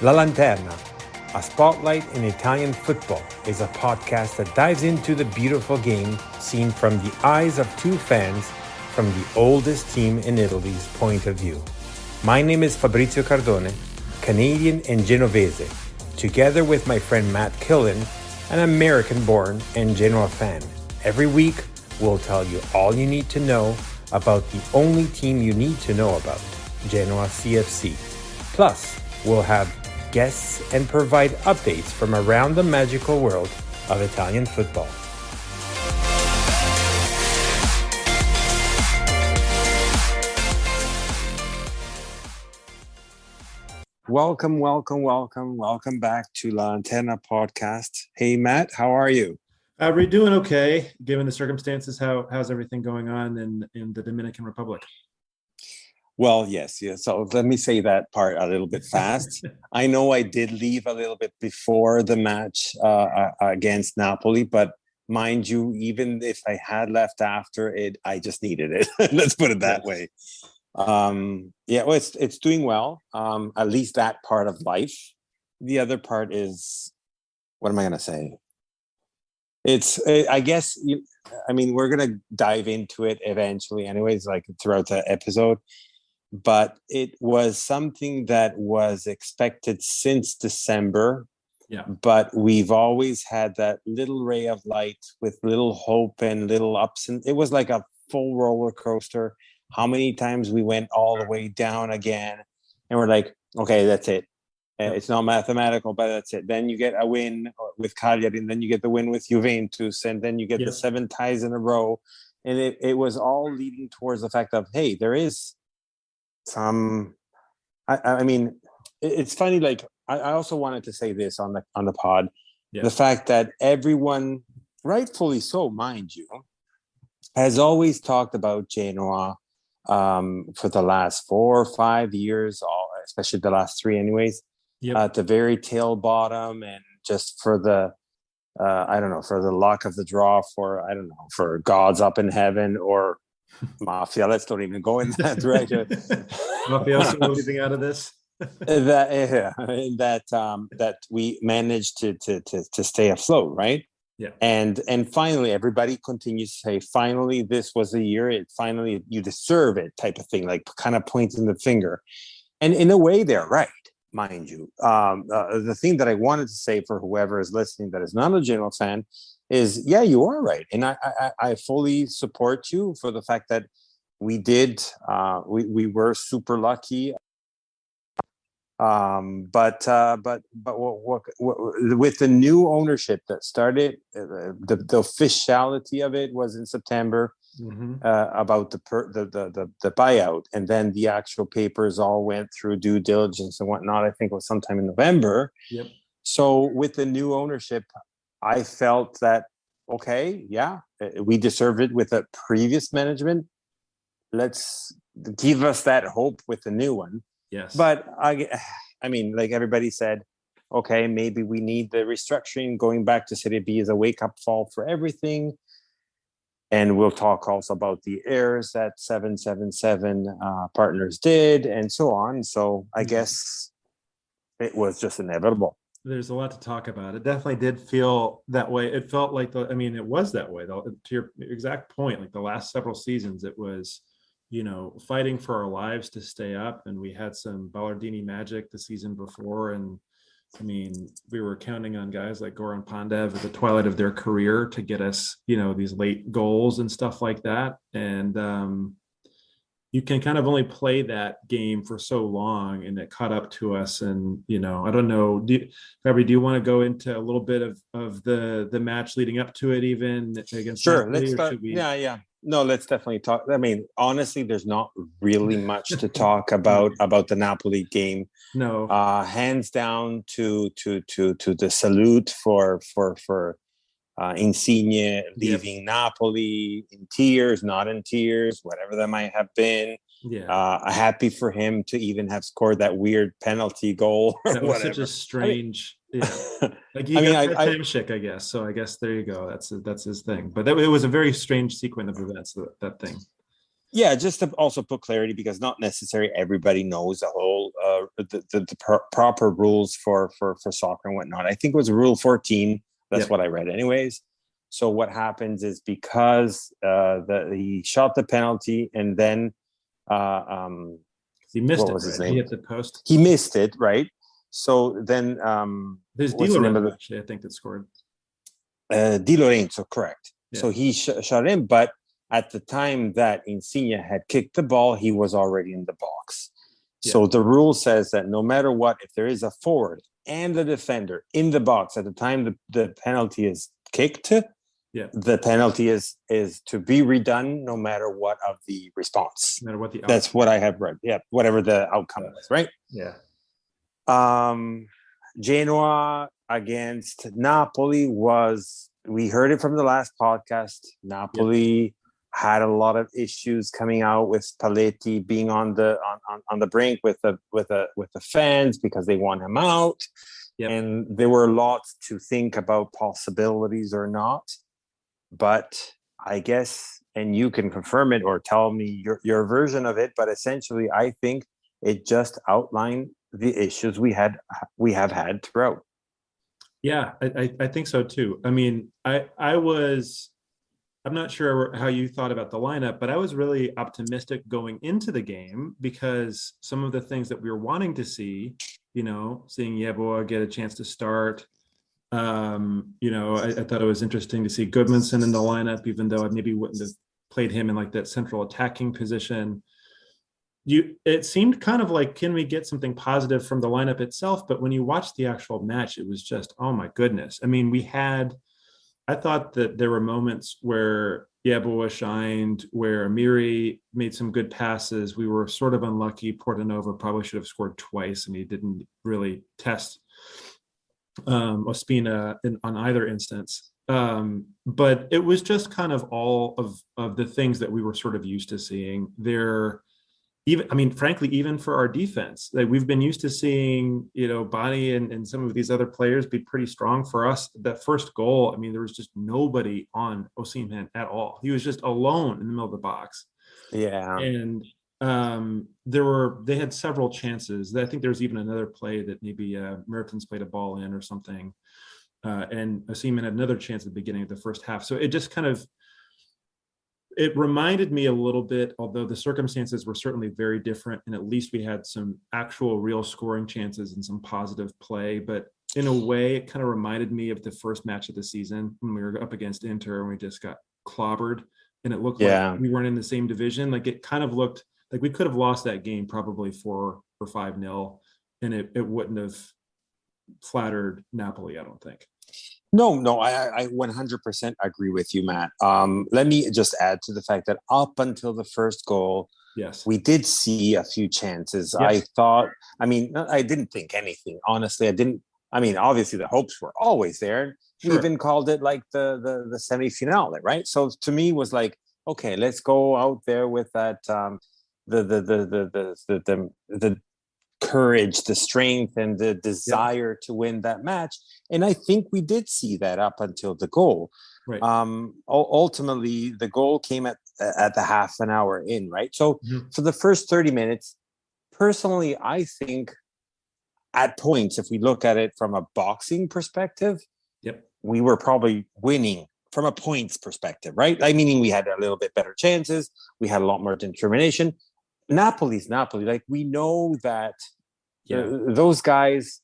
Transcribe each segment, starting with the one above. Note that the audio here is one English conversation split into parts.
La Lanterna, a spotlight in Italian football, is a podcast that dives into the beautiful game seen from the eyes of two fans from the oldest team in Italy's point of view. My name is Fabrizio Cardone, Canadian and Genovese, together with my friend Matt Killen, an American-born and Genoa fan. Every week, we'll tell you all you need to know about the only team you need to know about, Genoa CFC. Plus, we'll have guests and provide updates from around the magical world of Italian football. Welcome back to La Antenna podcast. Hey, Matt, how are you? We're doing okay, given the circumstances. How's everything going on in the Dominican Republic? Well, yes. So let me say that part a little bit fast. I know I did leave a little bit before the match against Napoli, but mind you, even if I had left after it, I just needed it. Let's put it that way. Well, it's doing well. At least that part of life. The other part is, what am I going to say? I guess, we're going to dive into it eventually anyways, like throughout the episode. But it was something that was expected since December. Yeah. But we've always had that little ray of light with little hope and little ups. And it was like a full roller coaster. How many times we went all the way down again. And we're like, okay, that's it. It's not mathematical, but that's it. Then you get a win with Cagliari, and then you get the win with Juventus, and then you get the 7 ties in a row. And it was all leading towards the fact of, hey, there is some, it's funny. Like I also wanted to say this on the pod, the fact that everyone, rightfully so, mind you, has always talked about Genoa for the last 4 or 5 years, especially the last 3, anyways. At the very tail bottom, and just for the for the luck of the draw, for gods up in heaven or mafia. Let's don't even go in that direction. Mafia leaving out of this. that we managed to stay afloat, right? Yeah. And finally, everybody continues to say, finally, this was the year. Finally, you deserve it, type of thing, like kind of pointing the finger. And in a way, they're right, mind you. The thing that I wanted to say for whoever is listening that is not a Genoa fan is, yeah, you are right. And I fully support you for the fact that we did, we were super lucky. But what, with the new ownership that started, the officiality of it was in September. About the buyout, and then the actual papers all went through due diligence and whatnot. I think it was sometime in November. Yep. So with the new ownership, I felt that, okay, yeah, we deserved it with a previous management. Let's give us that hope with the new one. Yes. But like everybody said, okay, maybe we need the restructuring. Going back to Serie B is a wake-up call for everything. And we'll talk also about the errors that 777 partners did and so on. So I guess it was just inevitable. There's a lot to talk about. It definitely did feel that way. It felt like it was that way, though. To your exact point, like the last several seasons, it was, fighting for our lives to stay up. And we had some Ballardini magic the season before. And we were counting on guys like Goran Pandev at the twilight of their career to get us, these late goals and stuff like that. And you can kind of only play that game for so long, and it caught up to us. And, I don't know, Fabry, do you want to go into a little bit of the match leading up to it, even against Sure, Napoli, let's start. Yeah. No, let's definitely talk. Honestly, there's not really much to talk about the Napoli game. No. Hands down to the salute for Insigne leaving Napoli in tears, not in tears, whatever that might have been. Happy for him to even have scored that weird penalty goal. That was such a strange. Like he got Hamshik, I guess. So I guess there you go. That's his thing. But it was a very strange sequence of events. That thing. Yeah, just to also put clarity, because not necessarily everybody knows the whole proper rules for soccer and whatnot. I think it was Rule 14. That's what I read, anyways. So what happens is, because he shot the penalty, and then he missed what it. was his Right? name? He hit the post. He missed it, right? So then, There's what's the name of actually, I think, that scored. Di Lorenzo, correct. Yeah. So he shot in, but at the time that Insigne had kicked the ball, he was already in the box. So the rule says that no matter what, if there is a forward and a defender in the box at the time the penalty is kicked, the penalty is to be redone no matter what of the response. No matter what the outcome. That's what I have read. Yeah, whatever the outcome was, right? Yeah. Genoa against Napoli we heard it from the last podcast. Napoli had a lot of issues coming out with Spalletti being on the brink with the fans because they want him out. And there were lots to think about possibilities or not. But I guess, and you can confirm it or tell me your version of it, but essentially I think it just outlined the issues we have had throughout. Yeah, I think so too. I mean, I'm not sure how you thought about the lineup, but I was really optimistic going into the game, because some of the things that we were wanting to see, seeing Yeboah get a chance to start, I thought it was interesting to see Goodmanson in the lineup, even though I maybe wouldn't have played him in like that central attacking position. It seemed kind of like, can we get something positive from the lineup itself? But when you watch the actual match, it was just, oh my goodness. I mean, I thought that there were moments where Yeboah shined, where Amiri made some good passes. We were sort of unlucky. Portanova probably should have scored twice, and he didn't really test Ospina on either instance. But it was just kind of all of the things that we were sort of used to seeing there. Frankly, even for our defense, like we've been used to seeing, Bani and some of these other players be pretty strong. For us, that first goal, there was just nobody on Osimhen at all. He was just alone in the middle of the box. Yeah. And they had several chances. I think there was even another play that maybe Mertens played a ball in or something. And Osimhen had another chance at the beginning of the first half. So it just kind of, it reminded me a little bit, although the circumstances were certainly very different, and at least we had some actual real scoring chances and some positive play. But in a way, it kind of reminded me of the first match of the season when we were up against Inter and we just got clobbered, and it looked like we weren't in the same division. Like it kind of looked like we could have lost that game probably 4 or 5-0, and it wouldn't have flattered Napoli, I don't think. No, I 100% agree with you, Matt. Let me just add to the fact that up until the first goal, we did see a few chances. I thought, I didn't think anything. Honestly, I didn't. Obviously the hopes were always there. We even called it like the semi-finale, right? So to me, it was like, okay, let's go out there with that the courage, the strength, and the desire to win that match. And I think we did see that up until the goal. Right. Ultimately, the goal came at the half an hour in, right? So for the first 30 minutes, personally, I think at points, if we look at it from a boxing perspective, we were probably winning from a points perspective, right? Meaning we had a little bit better chances. We had a lot more determination. Napoli's Napoli. Like, we know that those guys,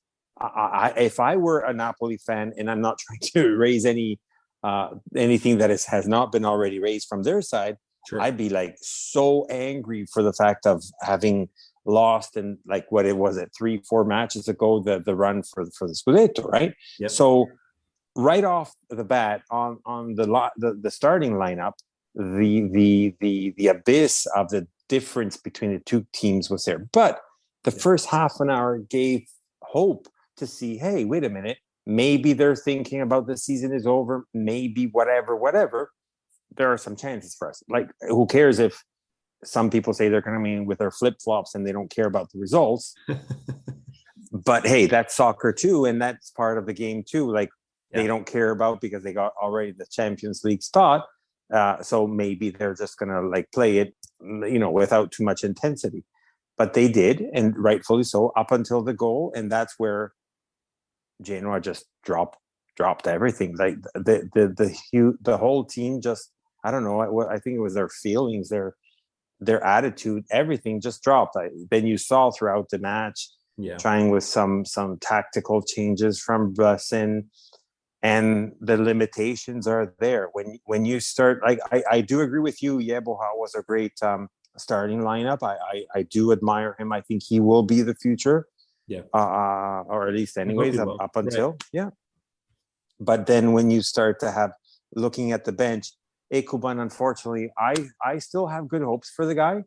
if I were a Napoli fan, and I'm not trying to raise anything that has not been already raised from their side, I'd be like so angry for the fact of having lost in like what it was at 3-4 matches ago, the run for the Scudetto, right? So right off the bat on the starting lineup, the abyss of the difference between the two teams was there. But the first half an hour gave hope to see, hey, wait a minute, maybe they're thinking about the season is over, maybe whatever. There are some chances for us. Like, who cares if some people say they're coming in with their flip-flops and they don't care about the results. But hey, that's soccer too, and that's part of the game too. Like, they don't care about because they got already the Champions League spot. So maybe they're just gonna like play it without too much intensity. But they did, and rightfully so, up until the goal, and that's where Genoa just dropped everything. Like the whole team just, I don't know. I think it was their feelings, their attitude, everything just dropped. Then you saw throughout the match, trying with some tactical changes from Blessin, and the limitations are there when you start. Like I do agree with you. Yeboah was a great starting lineup. I do admire him. I think he will be the future. Yeah. Or at least anyways up until right. Yeah. But then when you start to have looking at the bench, Ekuban, unfortunately, I still have good hopes for the guy.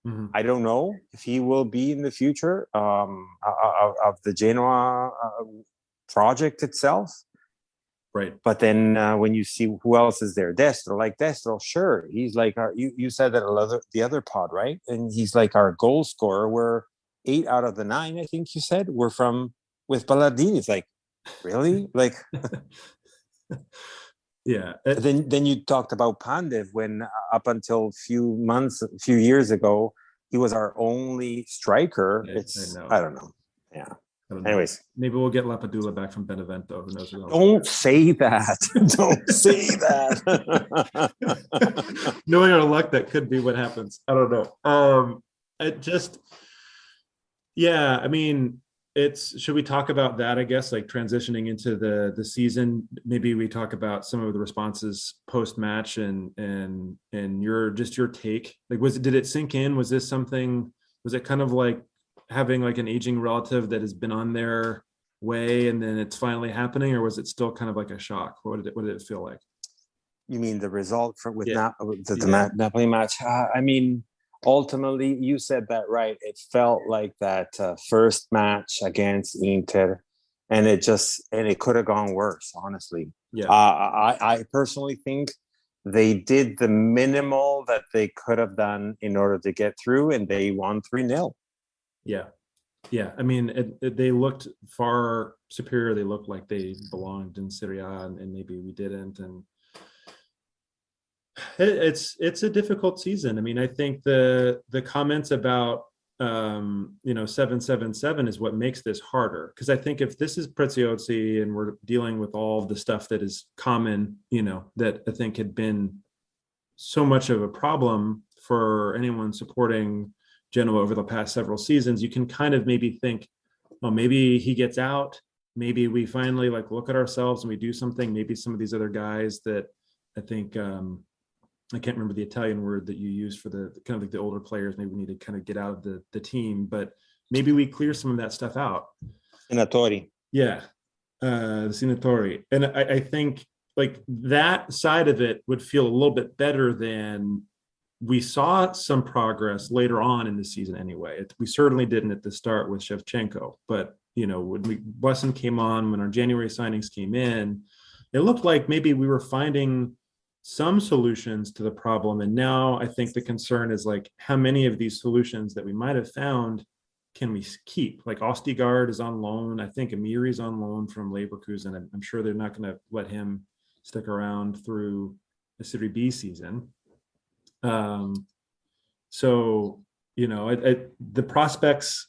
Mm-hmm. I don't know if he will be in the future of the Genoa project itself. Right. But then when you see who else is there, Destro, sure, he's like you said that the other pod, right? And he's like our goal scorer. We're 8 out of the 9, I think you said, we're from with Ballardini. It's like, really? Like, yeah. Then you talked about Pandev when up until a few years ago, he was our only striker. I don't know. Yeah. Anyways, maybe we'll get Lapadula back from Benevento. Who knows? Don't say that. Don't say that. Knowing our luck, that could be what happens. I don't know. I mean, should we talk about that? I guess, like, transitioning into the season. Maybe we talk about some of the responses post match and your take. Like, did it sink in? Was this something? Was it kind of like having like an aging relative that has been on their way and then it's finally happening, or was it still kind of like a shock? What did it feel like? You mean the result the Napoli match? I mean, ultimately, you said that right. It felt like that first match against Inter, and it could have gone worse, honestly. Yeah. I personally think they did the minimal that they could have done in order to get through, and they won 3-0. Yeah. I mean, they looked far superior. They looked like they belonged in Serie A, and maybe we didn't. And it's a difficult season. I mean, I think the comments about 777 is what makes this harder, because I think if this is Preziosi and we're dealing with all of the stuff that is common, that I think had been so much of a problem for anyone supporting Genoa over the past several seasons, you can kind of maybe think, oh, maybe he gets out. Maybe we finally look at ourselves and we do something. Maybe some of these other guys that I think, I can't remember the Italian word that you used for the kind of like the older players, maybe we need to kind of get out of the team, but maybe we clear some of that stuff out. Senatori. Yeah. The Senatori. And I think like that side of it would feel a little bit better than we saw some progress later on in the season anyway. We certainly didn't at the start with Shevchenko, but when Wesson came on, when our January signings came in, it looked like maybe we were finding some solutions to the problem. And now I think the concern is like, how many of these solutions that we might have found can we keep? Like Ostigard is on loan. I think Amiri's on loan from Leverkusen. I'm sure they're not going to let him stick around through the Serie B season. So, the prospects,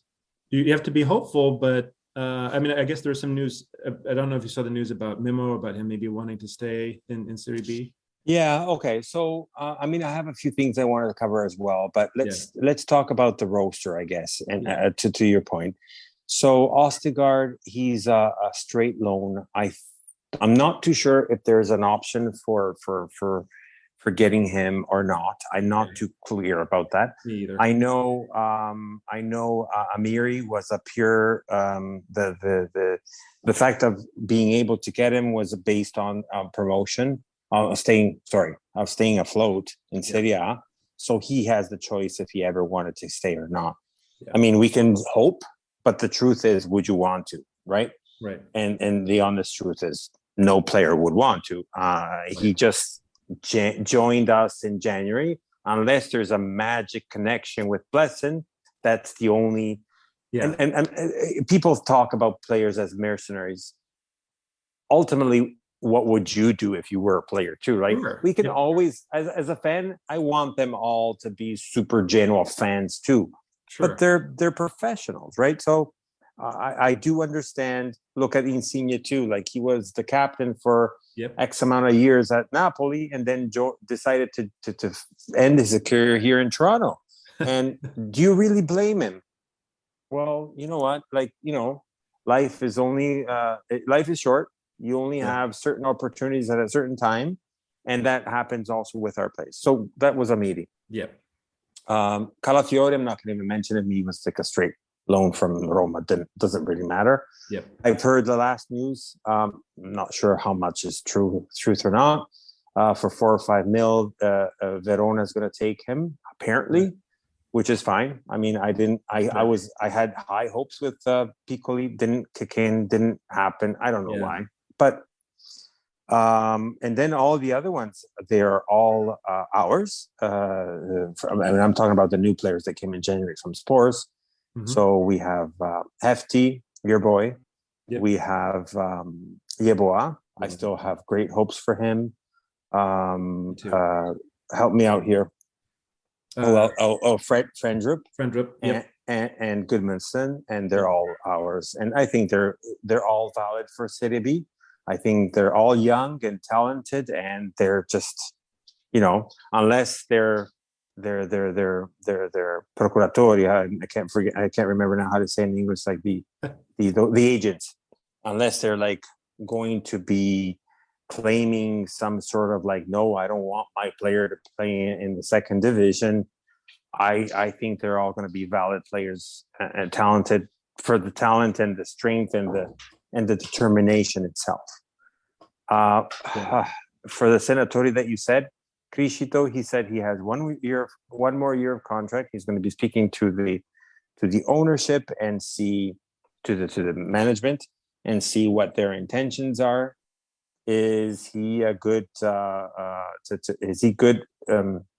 you have to be hopeful, but I mean, I guess there's some news. I don't know if you saw the news about Mimo, about him maybe wanting to stay in Serie B. Yeah. Okay. So, I mean, I have a few things I wanted to cover as well, but let's talk about the roster, I guess, and to your point. So, Ostigard, he's a straight loan. I'm not too sure if there's an option for getting him or not. I'm not too clear about that. Me either. I know Amiri was a pure the fact of being able to get him was based on promotion. Staying afloat in Serie A. So he has the choice if he ever wanted to stay or not. Yeah. I mean, we can hope, but the truth is, would you want to, right? Right. And the honest truth is, no player would want to. He just joined us in January. Unless there's a magic connection with Blessin, that's the only. Yeah. And people talk about players as mercenaries. Ultimately, what would you do if you were a player too, right? Sure. We can Yep. always, as a fan, I want them all to be super Genoa fans too, but Sure. they're professionals, right? So I do understand. Look at Insigne too; like he was the captain for Yep. X amount of years at Napoli, and then decided to end his career here in Toronto. And do you really blame him? Well, you know what? Like, life is short. You only Yeah. have certain opportunities at a certain time, and that happens also with our players. So that was a meeting. Yep. Calafiore, I'm not going to even mention him. He was like a straight loan from Roma. Doesn't really matter. Yep. I've heard the last news. I'm not sure how much is truth or not. For 4 or 5 mil, Verona is going to take him apparently, which is fine. I mean, I had high hopes with Piccoli. Didn't kick in. Didn't happen. I don't know why, but. And then all the other ones, they're all ours. I'm talking about the new players that came in January from Spurs. Mm-hmm. So we have Hefty, your boy. Yep. We have Yeboah. I still have great hopes for him. Help me out here. Friendrup. Yep. And Goodmanson, and they're all ours. And I think they're all valid for Serie B. I think they're all young and talented, and they're just, unless they're procuratori. I can't remember now how to say in English, like the agents, unless they're like going to be claiming some sort of like, no, I don't want my player to play in the second division. I think they're all going to be valid players and talented for the talent and the strength and the determination itself. For the Senatori that you said, Criscito, he said he has 1 more year of contract. He's going to be speaking to the ownership and see to the management and see what their intentions are. Is he a good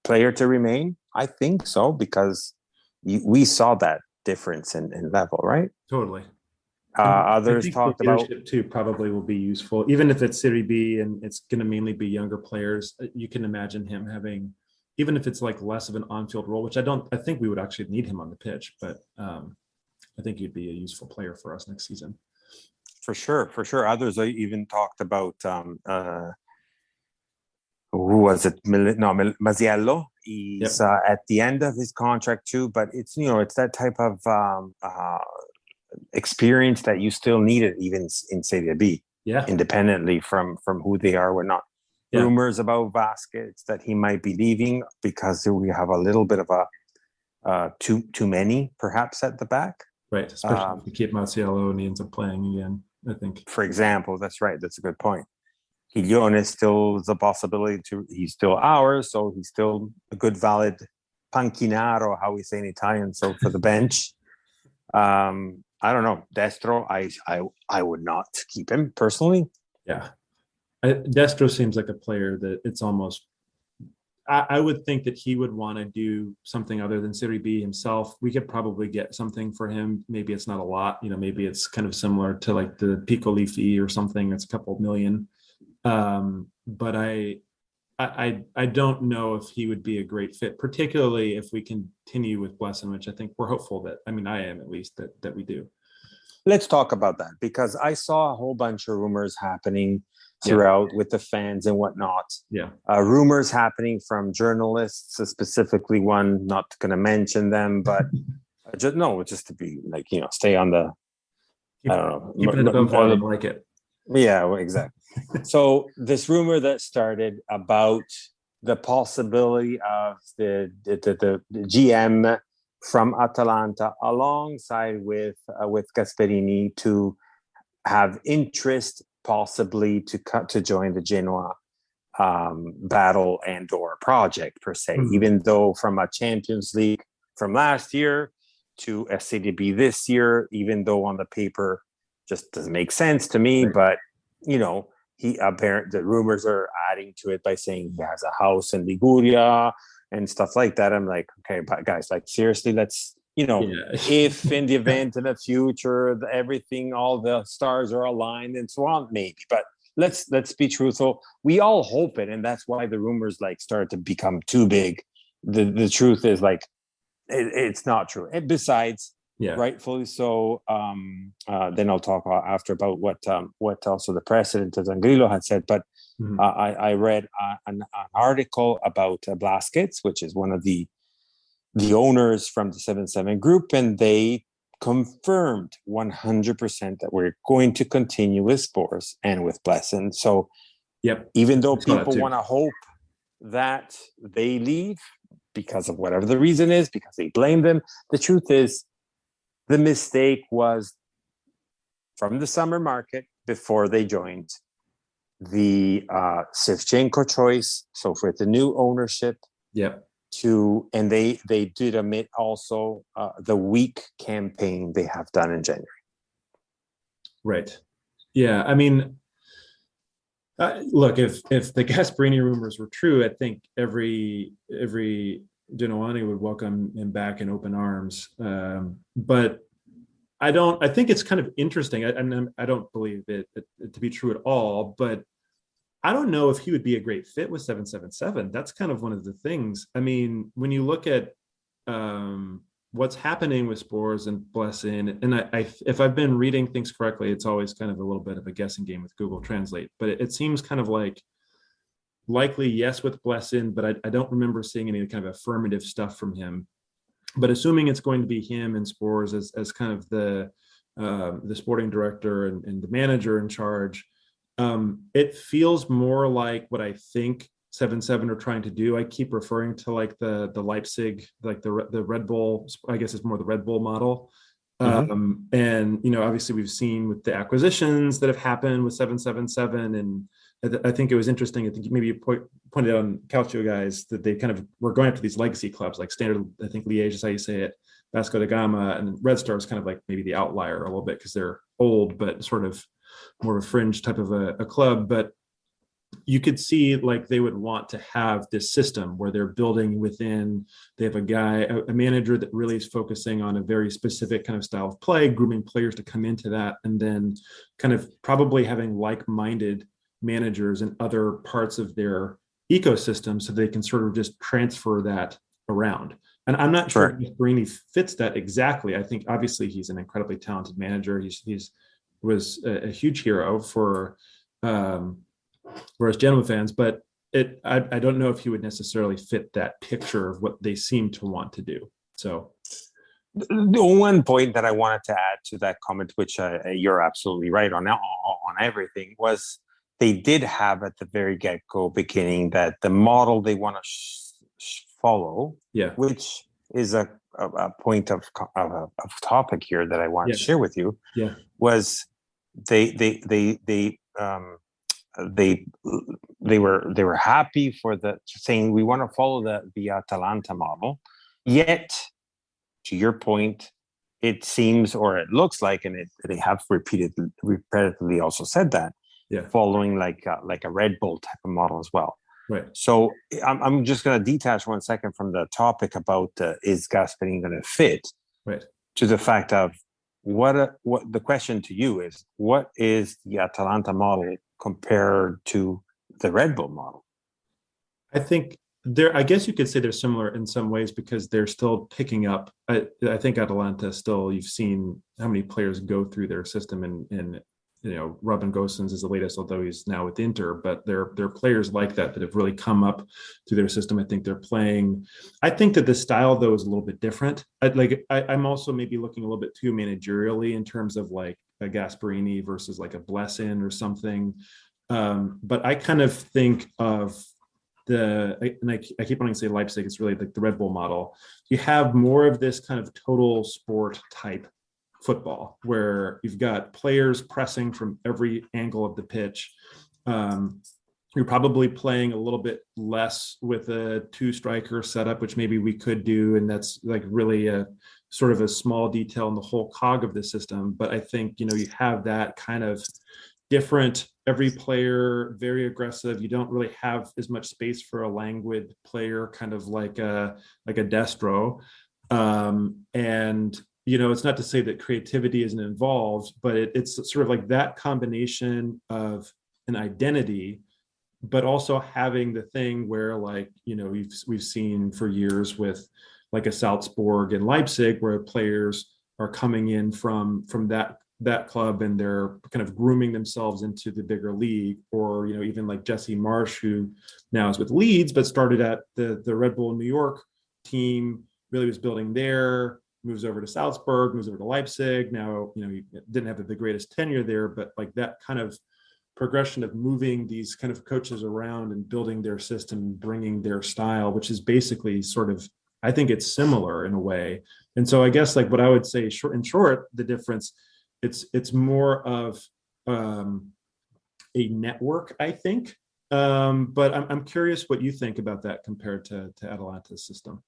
player to remain? I think so, because we saw that difference in level, right? Totally. Others talked about too probably will be useful, even if it's Serie B and it's going to mainly be younger players. You can imagine him having, even if it's like less of an on-field role, which I think we would actually need him on the pitch, but I think he'd be a useful player for us next season. For sure. Others even talked about who was it? No, Maziello. He's at the end of his contract too, but it's it's that type of experience that you still need it even in Serie B, independently from who they are or not. Rumors about Vasquez that he might be leaving because we have a little bit of a too many perhaps at the back, right? Especially if you keep Marciello and he ends up playing again, I think. For example, that's right. That's a good point. Giglione still is a possibility he's still ours, so he's still a good valid panchinaro, how we say in Italian. So for the bench. I don't know. Destro, I would not keep him personally. Yeah. Destro seems like a player that it's almost, I would think that he would want to do something other than Serie B himself. We could probably get something for him. Maybe it's not a lot, maybe it's kind of similar to like the Piccoli fee or something. That's a couple of million. But I don't know if he would be a great fit, particularly if we continue with Blessin, which I think we're hopeful that, I am at least, that we do. Let's talk about that, because I saw a whole bunch of rumors happening throughout with the fans and whatnot. Yeah. Rumors happening from journalists, specifically one, not going to mention them, but just to be like, stay on the, I don't know. Keep it above water, like it. Yeah, well, exactly. So this rumor that started about the possibility of the GM from Atalanta alongside with Gasperini to have interest possibly to join the Genoa battle and or project per se, even though from a Champions League from last year to a Serie B this year, even though on the paper just doesn't make sense to me, but the rumors are adding to it by saying he has a house in Liguria and stuff like that. I'm like, okay, but guys, like seriously, let's, if in the event in the future, everything, all the stars are aligned and so on, maybe, but let's be truthful. We all hope it, and that's why the rumors like started to become too big. The truth is like it's not true. And besides, rightfully so. Then I'll talk after about what also the president of Zangrilo had said. But I read an article about Blaskets, which is one of the owners from the 7-7 group, and they confirmed 100% that we're going to continue with Spurs and with Blessing. So even though people want to hope that they leave because of whatever the reason is, because they blame them, the truth is the mistake was from the summer market before they joined the Shevchenko choice. So for the new ownership, and they did omit also the weak campaign they have done in January. Right. Yeah. I mean, look, if the Gasperini rumors were true, I think every Genoani would welcome him back in open arms. But I think it's kind of interesting. I don't believe it to be true at all, but I don't know if he would be a great fit with 777. That's kind of one of the things. I mean, when you look at what's happening with Spurs and Blessing, and if I've been reading things correctly, it's always kind of a little bit of a guessing game with Google Translate, but it seems kind of like likely yes with Blessing, but I don't remember seeing any kind of affirmative stuff from him. But assuming it's going to be him and Spurs as kind of the sporting director and the manager in charge, it feels more like what I think 7-7 are trying to do. I keep referring to like the Leipzig, like the Red Bull, I guess it's more the Red Bull model. And, obviously we've seen with the acquisitions that have happened with 777. And I think it was interesting. I think maybe you pointed out on Calcio guys that they kind of were going after these legacy clubs like Standard, I think Liège is how you say it, Vasco da Gama, and Red Star is kind of like maybe the outlier a little bit because they're old, but sort of more of a fringe type of a club. But you could see like they would want to have this system where they're building within, they have a manager that really is focusing on a very specific kind of style of play, grooming players to come into that, and then kind of probably having like-minded managers in other parts of their ecosystem so they can sort of just transfer that around. And I'm not sure if Gasperini fits that exactly. I think obviously he's an incredibly talented manager. He's was a huge hero for us Genoa fans, but I don't know if he would necessarily fit that picture of what they seem to want to do. So the one point that I wanted to add to that comment, which you're absolutely right on everything, was they did have at the very get-go beginning that the model they want to follow, which is a point of topic here that I want to share with you, was they were happy for saying we want to follow the Atalanta model. Yet, to your point, it seems or it looks like, and they have repetitively also said that, following like a Red Bull type of model as well. Right. So I'm just going to detach 1 second from the topic about is Gasperini going to fit, to the fact of what the question to you is, what is the Atalanta model compared to the Red Bull model? I think I guess you could say they're similar in some ways because they're still picking up. I think Atalanta still, you've seen how many players go through their system, and Robin Gosens is the latest, although he's now with Inter, but they're players like that have really come up through their system. I think they're playing. I think that the style though is a little bit different. I'm also maybe looking a little bit too managerially in terms of like a Gasperini versus like a Blessin or something. But I kind of think of I keep wanting to say Leipzig, it's really like the Red Bull model. You have more of this kind of total sport type football where you've got players pressing from every angle of the pitch. You're probably playing a little bit less with a 2-striker setup, which maybe we could do. And that's like really a sort of a small detail in the whole cog of the system. But I think, you have that kind of different, every player very aggressive. You don't really have as much space for a languid player, kind of like a Destro. And it's not to say that creativity isn't involved, but it's sort of like that combination of an identity, but also having the thing where, like, we've seen for years with like a Salzburg and Leipzig, where players are coming in from that club and they're kind of grooming themselves into the bigger league, or even like Jesse Marsch, who now is with Leeds but started at the Red Bull New York team, really was building there, moves over to Salzburg, moves over to Leipzig. Now he didn't have the greatest tenure there, but like that kind of progression of moving these kind of coaches around and building their system, bringing their style, which is basically sort of, I think it's similar in a way. And so I guess like what I would say in short, the difference, it's more of a network, I think. But I'm curious what you think about that compared to Atalanta's system.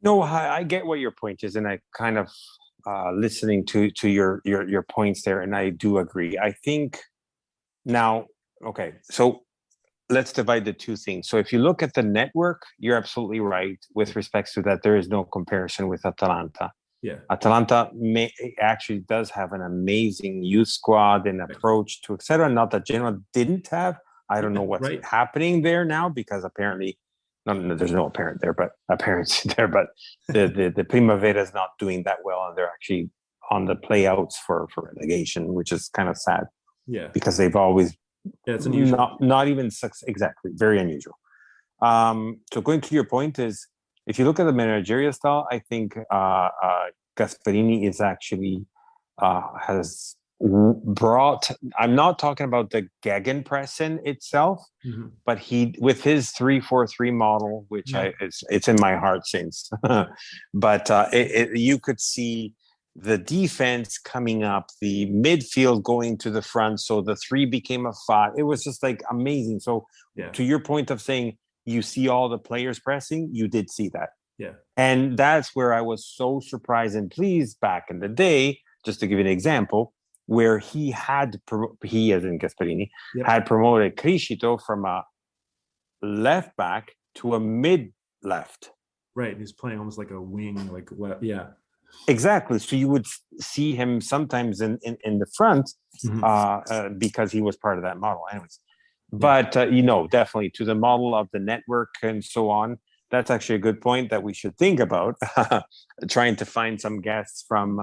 No, I get what your point is, and I kind of listening to your points there, and I do agree. I think now, okay, so let's divide the two things. So if you look at the network, you're absolutely right with respects to that. There is no comparison with Atalanta. Yeah, Atalanta actually does have an amazing youth squad and approach to etc. Not that Genoa didn't have. I don't know what's happening there now, because apparently, no, there's no apparent there, but apparent there. But the Primavera is not doing that well, and they're actually on the playouts for relegation, which is kind of sad. Yeah, because they've always it's unusual. Not even exactly, very unusual. So going to your point is, if you look at the managerial style, I think Gasperini is actually has brought. I'm not talking about the Gegenpressen itself, but he with his 3-4-3 model, which it's in my heart since. But you could see the defense coming up, the midfield going to the front, so the 3 became a 5. It was just like amazing. So to your point of saying you see all the players pressing, you did see that. Yeah. And that's where I was so surprised and pleased back in the day, just to give you an example, where he as in Gasperini, had promoted Criscito from a left back to a mid left. Right. He's playing almost like a wing, like left. Yeah. Exactly. So you would see him sometimes in the front because he was part of that model anyways. But, definitely to the model of the network and so on, that's actually a good point that we should think about, trying to find some guests from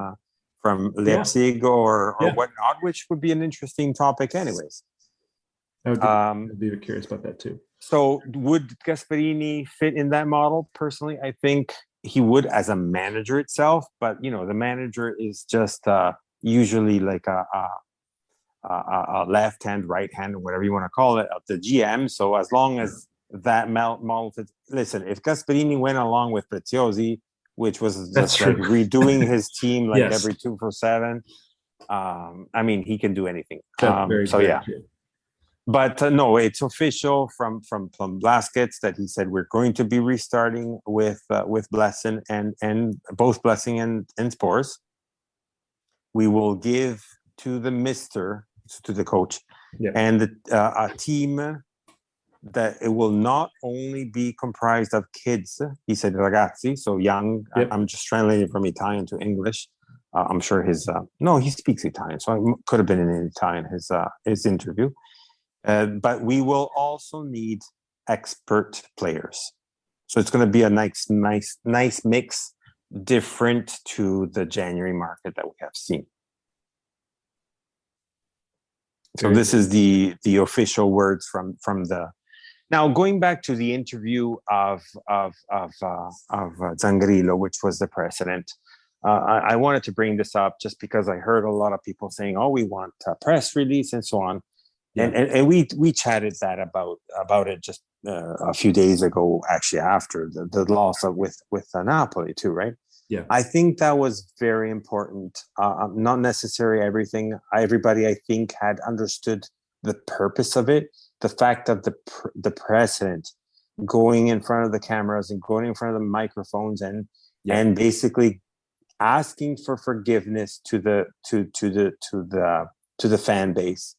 Leipzig or whatnot, which would be an interesting topic anyways. I would be curious about that too. So would Gasperini fit in that model? Personally, I think he would as a manager itself, but the manager is just usually like a left hand, right hand, whatever you want to call it, of the GM. So as long as that model fits, listen, if Gasperini went along with Preziosi, which was just like redoing his team like every 2 for 7, I mean, he can do anything. True. But no, it's official from Blaskets that he said we're going to be restarting with Blessing and both Blessing and Spores. We will give to the coach and a team that it will not only be comprised of kids. He said ragazzi, so young. I'm just translating from Italian to English. I'm sure he speaks Italian, so it could have been in Italian his interview. But we will also need expert players. So it's going to be a nice mix, different to the January market that we have seen. So this is the official words from the. Now going back to the interview of Zangrillo, which was the president. I wanted to bring this up just because I heard a lot of people saying, "Oh, we want a press release and so on." Yeah. And we chatted that about it just a few days ago, actually after the loss with Napoli too, right? Yeah, I think that was very important. Not necessarily everybody I think had understood the purpose of it. The fact of the president going in front of the cameras and going in front of the microphones and basically asking for forgiveness to the fan base.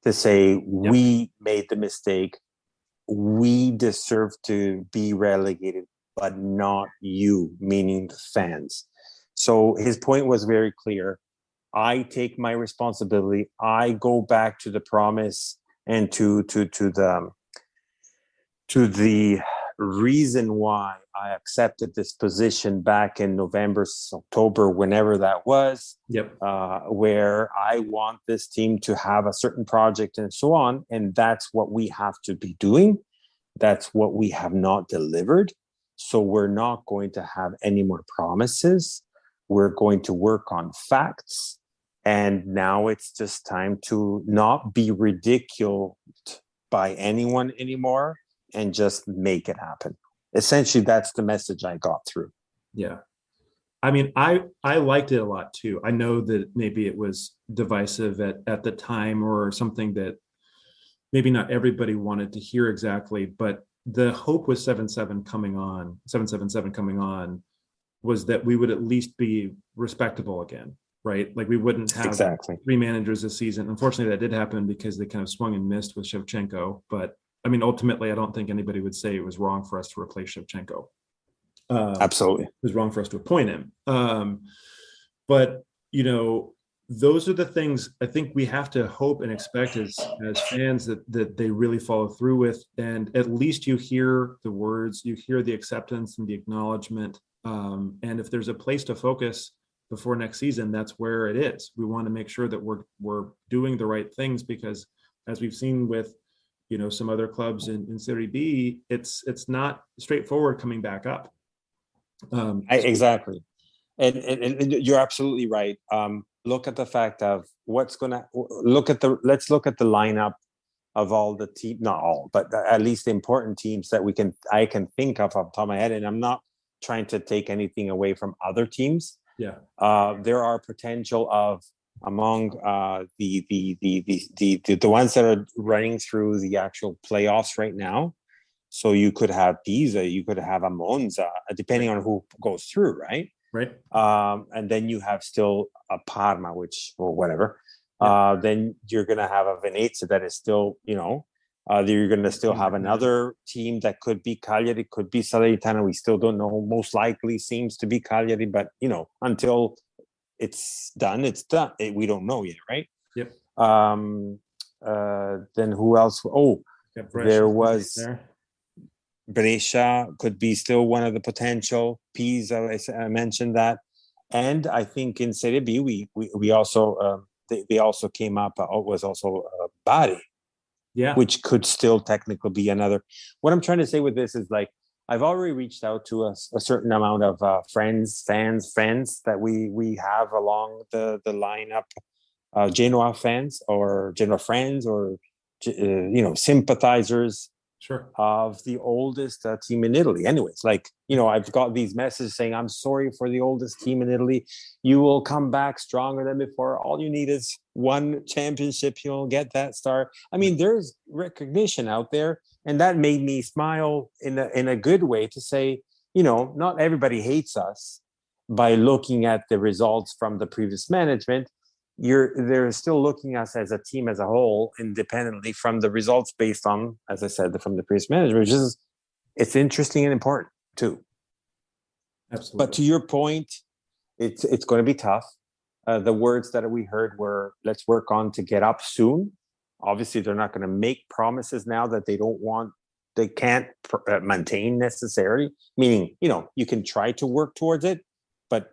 To say, we made the mistake, we deserve to be relegated, but not you, meaning the fans. So his point was very clear. I take my responsibility. I go back to the promise and to the reason why I accepted this position back in November, October, whenever that was. Yep. Where I want this team to have a certain project and so on, and that's what we have to be doing. That's what we have not delivered. So we're not going to have any more promises. We're going to work on facts. And now it's just time to not be ridiculed by anyone anymore and just make it happen. Essentially, that's the message I got through. Yeah. I mean, I liked it a lot too. I know that maybe it was divisive at the time, or something that maybe not everybody wanted to hear exactly, but the hope with 777 coming on was that we would at least be respectable again, right? Like we wouldn't have exactly 3 managers this season. Unfortunately, that did happen because they kind of swung and missed with Shevchenko. But I mean, ultimately, I don't think anybody would say it was wrong for us to replace Shevchenko. Absolutely. It was wrong for us to appoint him. But, you know, those are the things I think we have to hope and expect as fans that they really follow through with. And at least you hear the words, you hear the acceptance and the acknowledgement. And if there's a place to focus before next season, that's where it is. We want to make sure that we're doing the right things, because as we've seen with, you know, some other clubs in Serie B, it's not straightforward coming back up. Exactly. And you're absolutely right. Look at the fact of let's look at the lineup of all the team, not all, but at least the important teams that I can think of off the top of my head. And I'm not trying to take anything away from other teams. Yeah. There are potential of among the ones that are running through the actual playoffs right now. So you could have Pisa, you could have a Monza, depending on who goes through, right? Right. And then you have still a Parma, or whatever. Yeah. Then you're going to have a Venezia that is still, you know, you're going to still have another team that could be Cagliari, could be Salernitana. We still don't know. Most likely seems to be Cagliari, but, you know, until it's done, it's done. We don't know yet, right? Yep. Then who else? Oh, there was... there. Brescia could be still one of the potential. Pisa, I mentioned that. And I think in Serie B, we also, they also came up, was also Bari. Yeah. Which could still technically be another. What I'm trying to say with this is, like, I've already reached out to a certain amount of friends that we have along the lineup, Genoa fans or Genoa friends or, you know, sympathizers. Sure. Of the oldest team in Italy. Anyways, like, you know, I've got these messages saying, I'm sorry for the oldest team in Italy. You will come back stronger than before. All you need is one championship. You'll get that star. I mean, there's recognition out there. And that made me smile in a good way to say, you know, not everybody hates us by looking at the results from the previous management. They're still looking at us as a team as a whole, independently from the results based on, as I said, from the previous management, which is, it's interesting and important too. Absolutely. But to your point, it's going to be tough. The words that we heard were, let's work on to get up soon. Obviously, they're not going to make promises now that they can't maintain necessarily, meaning, you know, you can try to work towards it, but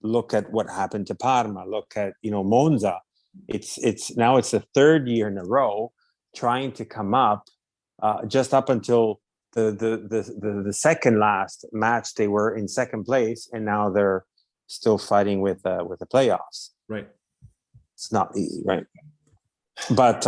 look at what happened to Parma. Look at, you know, Monza. It's the third year in a row trying to come up. Just up until the second last match, they were in second place, and now they're still fighting with the playoffs. Right. It's not easy, right? But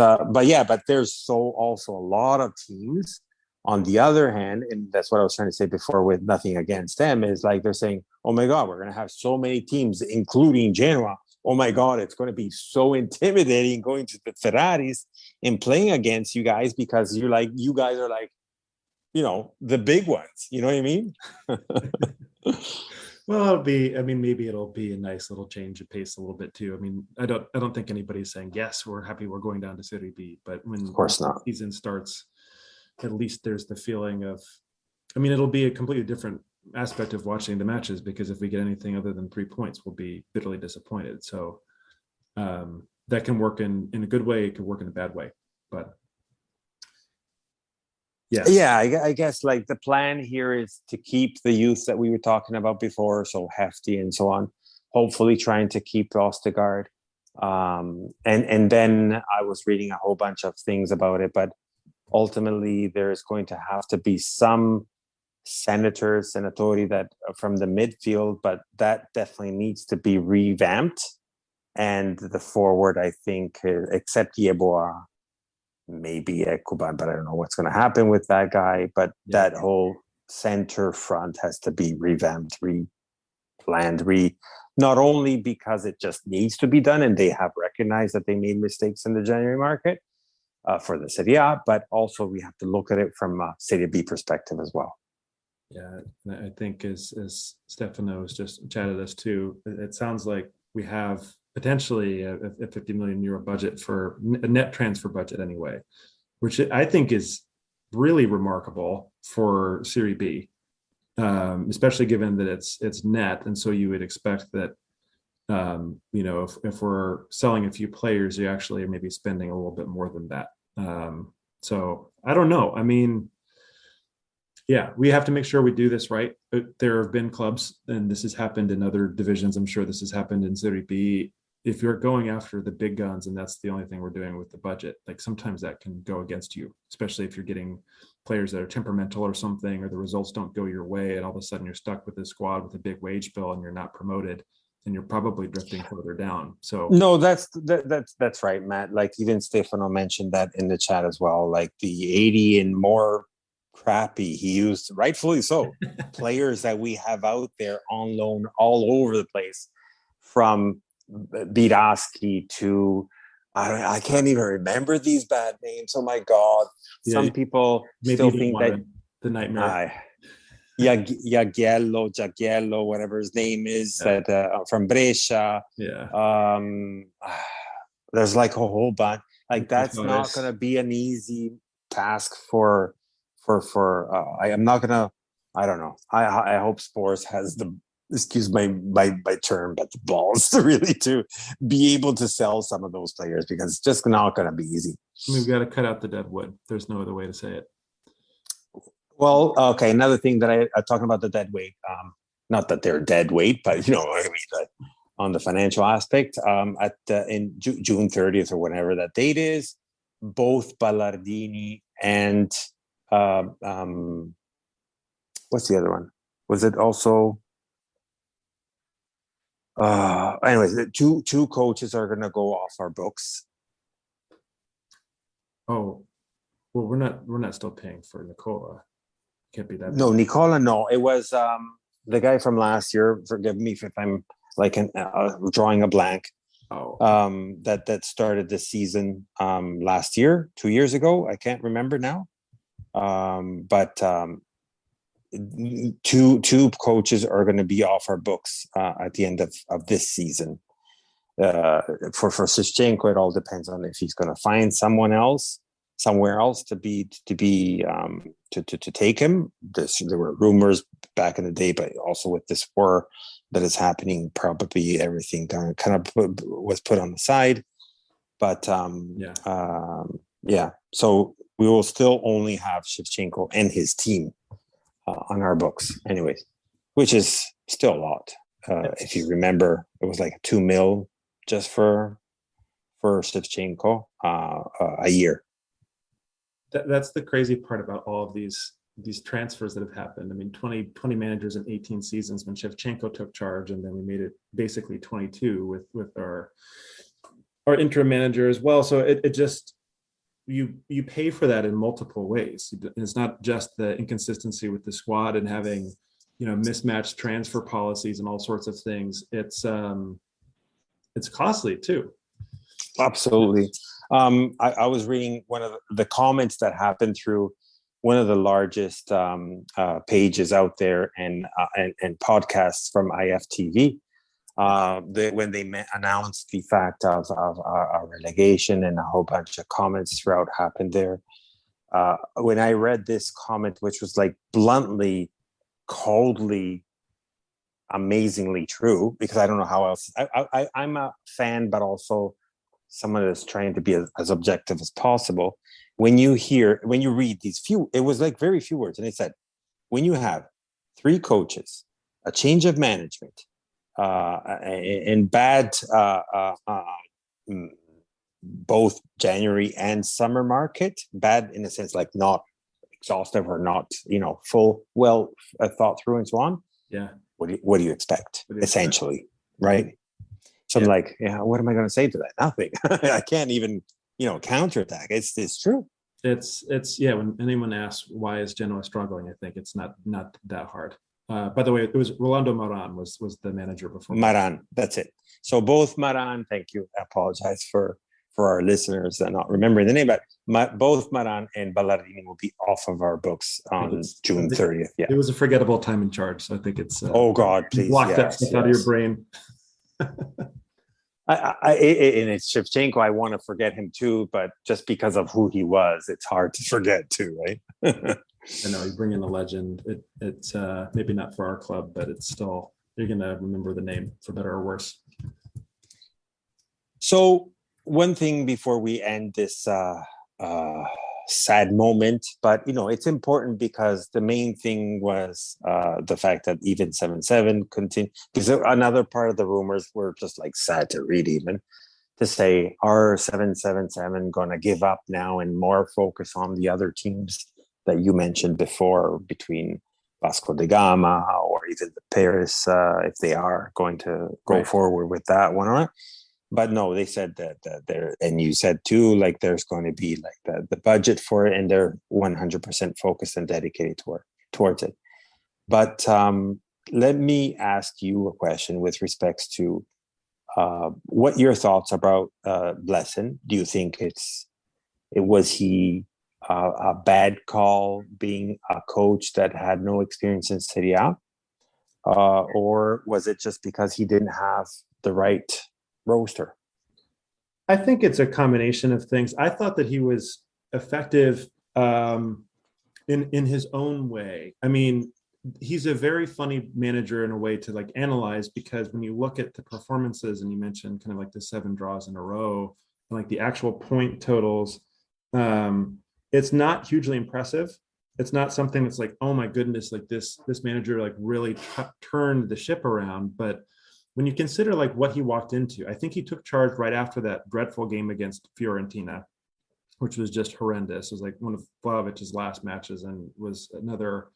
there's also a lot of teams. On the other hand, and that's what I was trying to say before, with nothing against them, is like they're saying, oh my God, we're going to have so many teams, including Genoa. Oh my God, it's going to be so intimidating going to the Ferraris and playing against you guys, because you guys are like, you know, the big ones. You know what I mean? Well, maybe it'll be a nice little change of pace a little bit too. I mean, I don't think anybody's saying, yes, we're happy we're going down to Serie B, but when of course not. The season starts, at least there's the feeling of, I mean, it'll be a completely different aspect of watching the matches, because if we get anything other than 3 points, we'll be bitterly disappointed. So that can work in a good way. It can work in a bad way, but Yes. Yeah, I guess like the plan here is to keep the youth that we were talking about before, so Hefty and so on. Hopefully, trying to keep Ostergaard. And then I was reading a whole bunch of things about it, but ultimately there is going to have to be some senatori that from the midfield, but that definitely needs to be revamped. And the forward, I think, except Yeboah, maybe Ekuban, but I don't know what's going to happen with that guy. But that whole center front has to be revamped, replanned, not only because it just needs to be done and they have recognized that they made mistakes in the January market for the Serie A, but also we have to look at it from a Serie B perspective as well. Yeah, I think as Stefano has just chatted us too, it sounds like we have potentially a 50 million euro budget for a net transfer budget anyway, which I think is really remarkable for Serie B, especially given that it's net, and so you would expect that if we're selling a few players, you actually are maybe spending a little bit more than that. So I don't know. I mean, yeah, we have to make sure we do this right. There have been clubs, and this has happened in other divisions. I'm sure this has happened in Serie B. If you're going after the big guns and that's the only thing we're doing with the budget, like sometimes that can go against you, especially if you're getting players that are temperamental or something, or the results don't go your way, and all of a sudden you're stuck with a squad with a big wage bill and you're not promoted, and you're probably drifting further down. So no, that's right, Matt. Like even Stefano mentioned that in the chat as well. Like the 80 and more crappy he used, rightfully so, players that we have out there on loan all over the place, from Bidaski to I can't even remember these bad names. Oh my God. Some people still think that the nightmare. Jagiello, whatever his name is, that from Brescia. Yeah. There's like a whole bunch. Like that's not going to be an easy task for. I am not gonna. I don't know. I hope Spurs has the, excuse my term, but the balls to really to be able to sell some of those players, because it's just not going to be easy. We've got to cut out the dead wood. There's no other way to say it. Well, okay. Another thing that I'm talking about the dead weight. Not that they're dead weight, but you know what I mean. On the financial aspect, in June 30th or whenever that date is, both Ballardini and what's the other one? Was it also? Anyways, the two coaches are going to go off our books. Oh, well, we're not still paying for Nicola. Can't be that. No, Nicola. No, it was the guy from last year. Forgive me if I'm like drawing a blank. Oh. That started the season last year, 2 years ago. I can't remember now. But two coaches are going to be off our books at the end of this season. For Shevchenko, it all depends on if he's going to find someone else somewhere else to take him. There were rumors back in the day, but also with this war that is happening, probably everything kind of was put on the side. But so we will still only have Shevchenko and his team on our books, anyways, which is still a lot. If you remember, it was like $2 million just for Shevchenko a year. That's the crazy part about all of these transfers that have happened. I mean, 20 managers in 18 seasons when Shevchenko took charge, and then we made it basically 22 with our interim manager as well. So it just, you pay for that in multiple ways. It's not just the inconsistency with the squad and having, mismatched transfer policies and all sorts of things. It's costly too. Absolutely. I was reading one of the comments that happened through one of the largest pages out there and podcasts from IFTV. When they announced the fact of our relegation, and a whole bunch of comments throughout happened there. When I read this comment, which was like bluntly, coldly, amazingly true, because I don't know how else. I'm a fan, but also someone that's trying to be as objective as possible, when you read these few, it was like very few words, and it said, when you have three coaches, a change of management, and bad both January and summer market, bad in a sense like not exhaustive or not, full, well thought through and so on. Yeah. What do you expect, essentially, right? So I'm like, what am I going to say to that? Nothing. I can't even, counterattack. It's true. It's when anyone asks why is Genoa struggling, I think it's not that hard. By the way, it was Rolando Maran was the manager before. Maran, that's it. So both Maran, thank you. I apologize for our listeners that not remembering the name, but both Maran and Ballardini will be off of our books on June 30th. Yeah, it was a forgettable time in charge, so I think it's. Oh God, please block that stuff out of your brain. And it's Shevchenko. I want to forget him too, but just because of who he was, it's hard to forget too, right? I know, you bring in a legend. It's maybe not for our club, but it's still, you're gonna remember the name for better or worse. So one thing before we end this sad moment, but it's important because the main thing was the fact that even 7-7 continued, because another part of the rumors were just like sad to read, even to say, are 7-7 going to give up now and more focus on the other teams that you mentioned before, between Vasco da Gama or even the Paris, if they are going to go forward with that one, or not. But no, they said that there, and you said too, like there's going to be like the budget for it, and they're 100% focused and dedicated towards it. But let me ask you a question with respects to what your thoughts about Blessin. Do you think was he a bad call being a coach that had no experience in Serie A, or was it just because he didn't have the right roster? I think it's a combination of things. I thought that he was effective in his own way. I mean, he's a very funny manager in a way to like analyze, because when you look at the performances, and you mentioned kind of like the 7 draws in a row, and like the actual point totals, it's not hugely impressive. It's not something that's like, oh my goodness, like this manager like really turned the ship around. But when you consider like what he walked into, I think he took charge right after that dreadful game against Fiorentina, which was just horrendous. It was like one of Vlahovic's last matches, and was another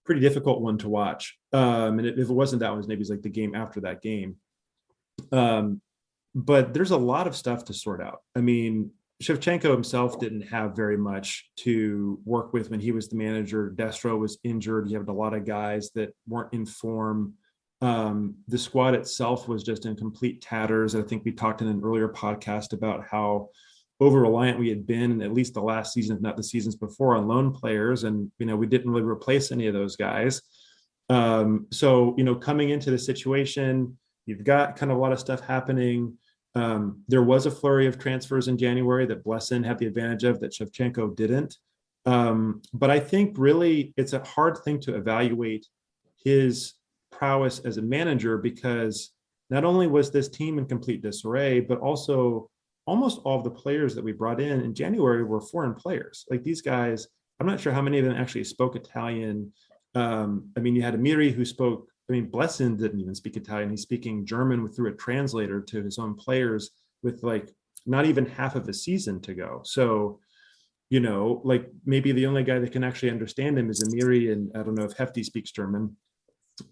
pretty difficult one to watch. And if it wasn't that one, maybe it's like the game after that game. But there's a lot of stuff to sort out. I mean, Shevchenko himself didn't have very much to work with when he was the manager. Destro was injured. You had a lot of guys that weren't in form. The squad itself was just in complete tatters. I think we talked in an earlier podcast about how over-reliant we had been, at least the last season, if not the seasons before, on loan players. And, we didn't really replace any of those guys. So, coming into the situation, you've got kind of a lot of stuff happening. There was a flurry of transfers in January that Blessin had the advantage of that Shevchenko didn't. But I think really it's a hard thing to evaluate his prowess as a manager, because not only was this team in complete disarray, but also almost all of the players that we brought in January were foreign players. Like these guys, I'm not sure how many of them actually spoke Italian. You had Amiri who spoke, Blessin didn't even speak Italian. He's speaking German through a translator to his own players with like not even half of a season to go. So, like maybe the only guy that can actually understand him is Amiri, and I don't know if Hefty speaks German.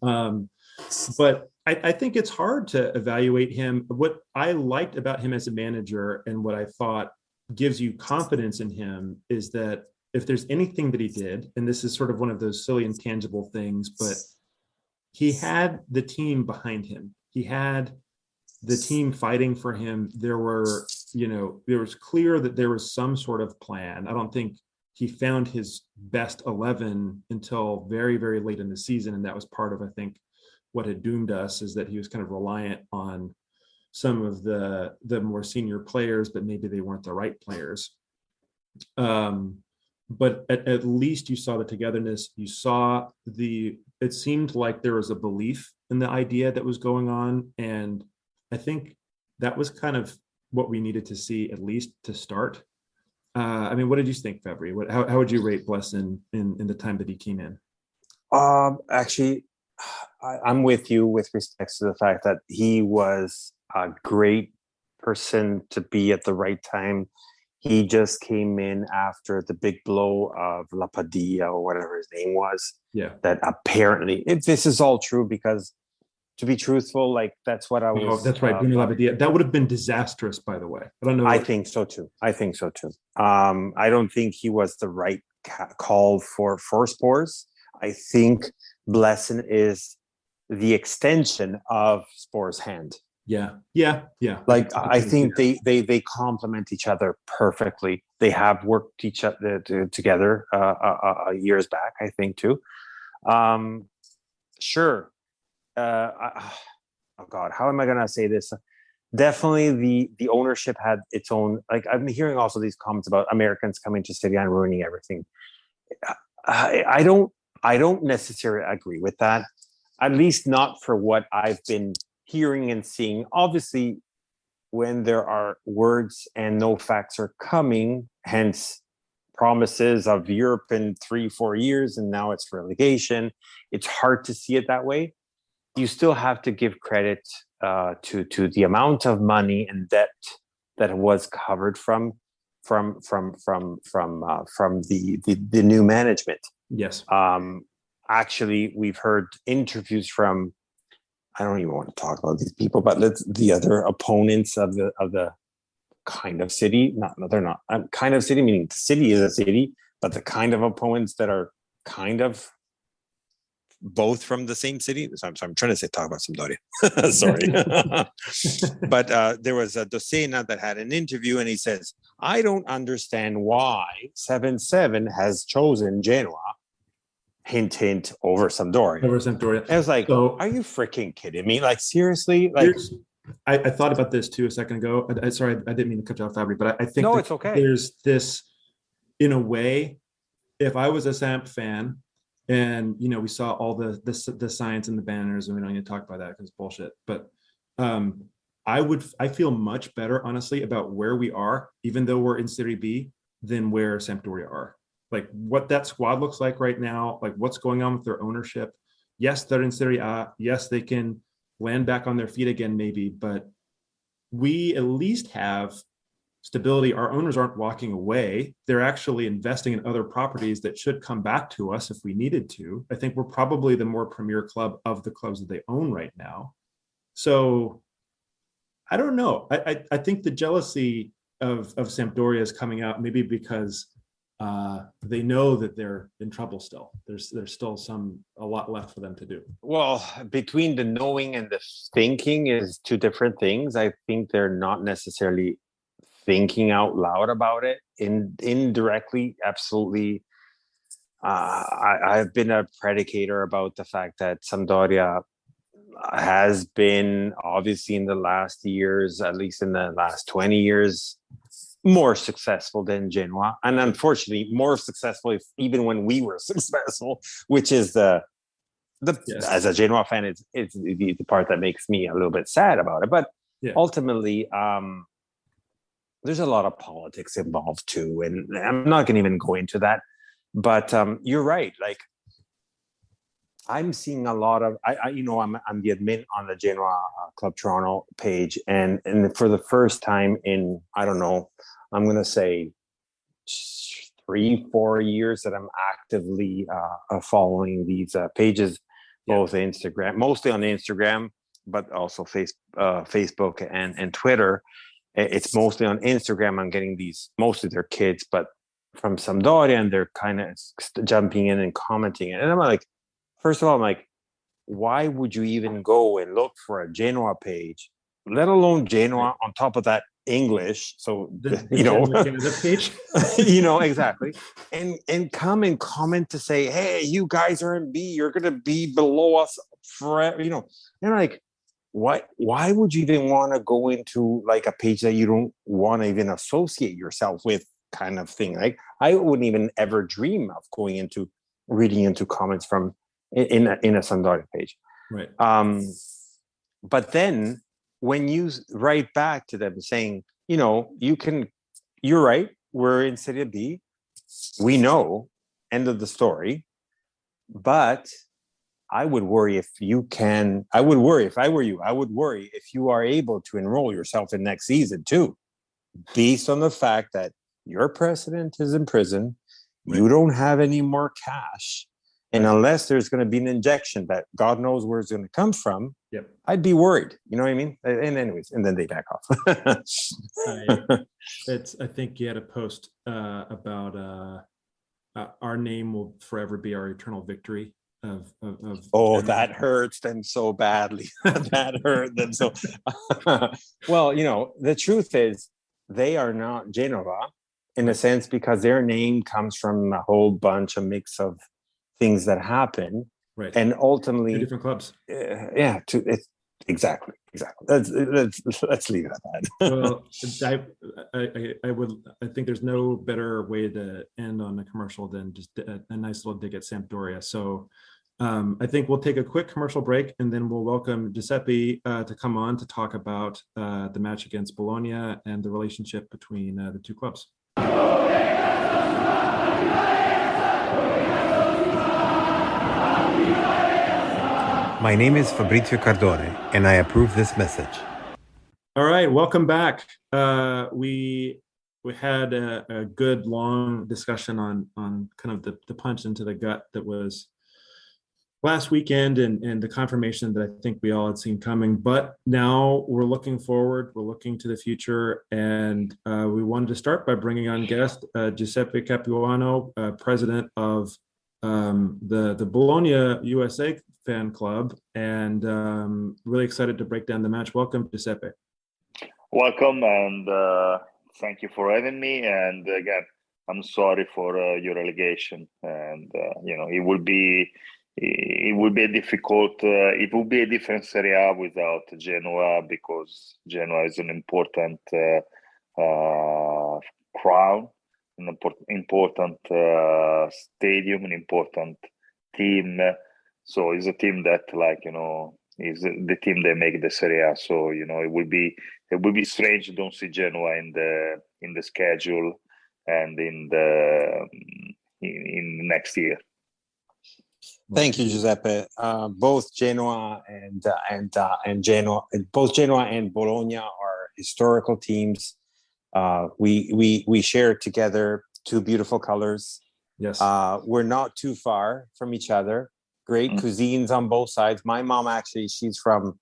But I think it's hard to evaluate him. What I liked about him as a manager, and what I thought gives you confidence in him, is that if there's anything that he did, and this is sort of one of those silly intangible things, but he had the team behind him. He had the team fighting for him. There was clear that there was some sort of plan. I don't think he found his best 11 until very, very late in the season. And that was part of, I think, what had doomed us, is that he was kind of reliant on some of the more senior players, but maybe they weren't the right players. But at least you saw the togetherness. You saw it seemed like there was a belief in the idea that was going on. And I think that was kind of what we needed to see, at least to start. I mean, what did you think, Fabri? How would you rate Blessin in the time that he came in? Actually, I'm with you with respect to the fact that he was a great person to be at the right time. He just came in after the big blow of La Padilla or whatever his name was. Yeah. That apparently, if this is all true, because to be truthful, like that's what I Oh, was. that's right. Bruno Labbadia. That would have been disastrous, by the way. I don't know. I think so too. I don't think he was the right call for Spurs. I think Blessin is the extension of Spurs' hand. Yeah. Like I think they complement each other perfectly. They have worked each other together years back, I think too. Sure. Oh God, how am I gonna say this? Definitely the ownership had its own, like I've been hearing also these comments about Americans coming to City and ruining everything. I don't necessarily agree with that, at least not for what I've been hearing and seeing. Obviously, when there are words and no facts are coming, hence promises of Europe in 3-4 years, and now it's relegation, it's hard to see it that way. You still have to give credit to the amount of money and debt that was covered from the new management. Yes. Actually, we've heard interviews from, I don't even want to talk about these people, but the other opponents of the kind of city. No, they're not. Kind of city, meaning the city is a city, but the kind of opponents that are kind of both from the same city. So I'm trying to talk about Sampdoria. Sorry. But there was a Docena that had an interview, and he says, I don't understand why 7-7 has chosen Genoa, hint, hint, over Sampdoria. I was like, so, are you freaking kidding me? Like, seriously? Like, I thought about this too a second ago. Sorry, I didn't mean to cut you off, Fabri, but I think no, it's okay. There's this, in a way, if I was a Samp fan, and we saw all the science and the banners, and we don't need to talk about that because it's bullshit. But I feel much better, honestly, about where we are, even though we're in Serie B, than where Sampdoria are. Like what that squad looks like right now, like what's going on with their ownership. Yes, they're in Serie A. Yes, they can land back on their feet again, maybe, but we at least have stability. Our owners aren't walking away. They're actually investing in other properties that should come back to us if we needed to. I think we're probably the more premier club of the clubs that they own right now. So I don't know. I think the jealousy of Sampdoria is coming out maybe because they know that they're in trouble still. There's still a lot left for them to do. Well, between the knowing and the thinking is two different things. I think they're not necessarily thinking out loud about it. Indirectly, absolutely. I've been a predicator about the fact that Sampdoria has been, obviously in the last years, at least in the last 20 years, more successful than Genoa, and unfortunately more successful even when we were successful, which is yes. As a Genoa fan, it's the part that makes me a little bit sad about it. But ultimately, there's a lot of politics involved too, and I'm not going to even go into that. But you're right. Like, I'm seeing a lot of I'm the admin on the Genoa Club Toronto page, and for the first time in, I don't know, I'm going to say 3-4 years that I'm actively following these pages, both Instagram, mostly on Instagram, but also Facebook and Twitter. It's mostly on Instagram. I'm getting these, mostly they're kids, but from Sampdoria, and they're kind of jumping in and commenting. And I'm like, first of all, I'm like, why would you even go and look for a Genoa page, let alone Genoa on top of that English? So, the page, exactly. And come and comment to say, hey, you guys are in B, you're going to be below us forever, and like, why would you even want to go into like a page that you don't want to even associate yourself with, kind of thing? Like, I wouldn't even ever dream of reading into comments from in a Sampdoria page. Right. But then when you write back to them saying, you're right. We're in Serie B. We know, end of the story. But I would worry if I would worry if I were you. I would worry if you are able to enroll yourself in next season too, based on the fact that your president is in prison, right. You don't have any more cash. And right. Unless there's going to be an injection that God knows where it's going to come from, yep. I'd be worried. You know what I mean? And anyways, and then they back off. I think you had a post about our name will forever be our eternal victory. That hurts them so badly. That hurt them so. Well, the truth is they are not Genova in a sense because their name comes from a whole bunch of mix of things that happen, right? And ultimately, two different clubs. Exactly. Let's leave it at that. Well, I think there's no better way to end on a commercial than just a nice little dig at Sampdoria. So I think we'll take a quick commercial break and then we'll welcome Giuseppe to come on to talk about the match against Bologna and the relationship between the two clubs. My name is Fabrizio Cardone, and I approve this message. All right, welcome back. We had a good long discussion on kind of the punch into the gut that was last weekend and the confirmation that I think we all had seen coming. But now we're looking forward, we're looking to the future, and we wanted to start by bringing on guest Giuseppe Capuano, president of the Bologna USA fan club, and really excited to break down the match. Welcome, Giuseppe. Welcome, and thank you for having me. And again, I'm sorry for your relegation, and it would be a difficult. It would be a different Serie A without Genoa, because Genoa is an important crown, an important stadium, an important team. So it's a team that, is the team that make the Serie A. So it would be strange to don't see Genoa in the schedule and in next year. Thank you, Giuseppe. Both Genoa and Bologna are historical teams. We share together two beautiful colors. Yes. We're not too far from each other. Great cuisines on both sides. My mom, actually, she's from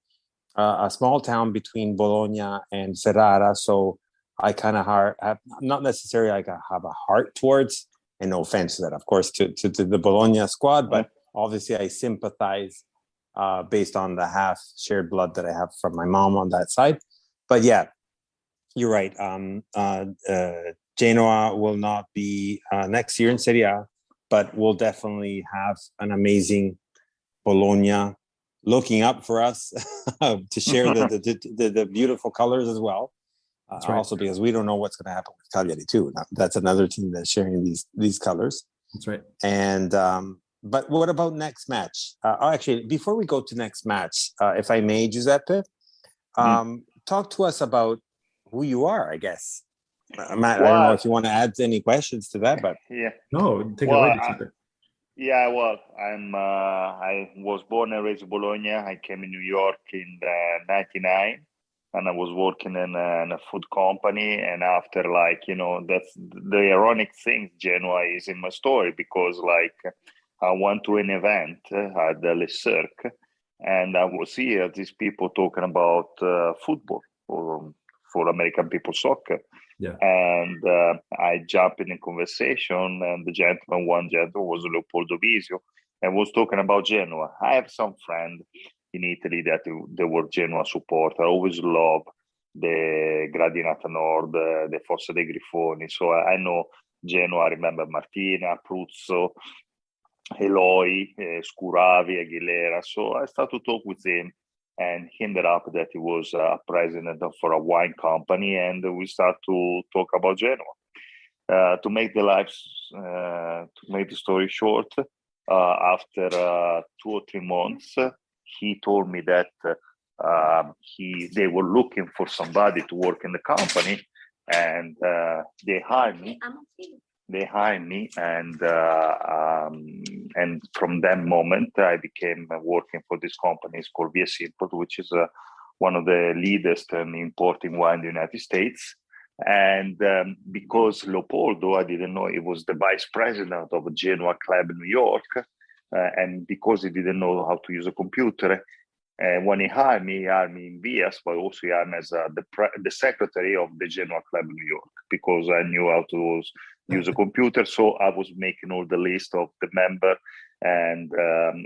a small town between Bologna and Ferrara. So I kind of have not necessarily like have a heart towards, and no offense to that, of course, to the Bologna squad, but obviously I sympathize based on the half shared blood that I have from my mom on that side. But yeah, you're right. Genoa will not be next year in Serie A, but we'll definitely have an amazing Bologna looking up for us to share the beautiful colors as well. Right. Also because we don't know what's going to happen with Cagliari too. That's another team that's sharing these colors. That's right. And but what about next match? Actually, before we go to next match, if I may, Giuseppe, talk to us about who you are, I guess. Matt, I don't know if you want to add any questions to that, but no, take it away. I was born and raised in Bologna. I came in New York in '99, and I was working in a food company. And after, that's the ironic thing. Genoa is in my story because, I went to an event at the Le Cirque, and I was here. These people talking about football for American people, soccer. Yeah. And I jumped in a conversation, and one gentleman was Leopoldo Visio, and was talking about Genoa. I have some friend in Italy that they were Genoa supporter. I always love the Gradinata Nord, the Fossa dei Grifoni. So I know Genoa. I remember Martina, Pruzzo, Eloy, Scuravi, Aguilera. So I started to talk with him, and he ended up that he was a president for a wine company, and we start to talk about Genoa. To make the story short, after 2 or 3 months, he told me that they were looking for somebody to work in the company, and they hired me. And from that moment, I became working for this company. It's called VS Import, which is one of the leaders in importing wine in the United States. And because Leopoldo, I didn't know, he was the vice president of Genoa Club New York, and because he didn't know how to use a computer, when he hired me in VS, but also he hired me as the secretary of the Genoa Club New York, because I knew how to use a computer. So I was making all the list of the member and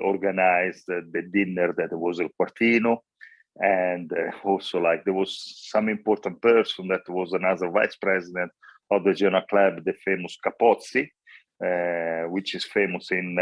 organized the dinner that was El Quartino. And also, like, there was some important person that was another vice president of the Genoa Club, the famous Capozzi, which is famous in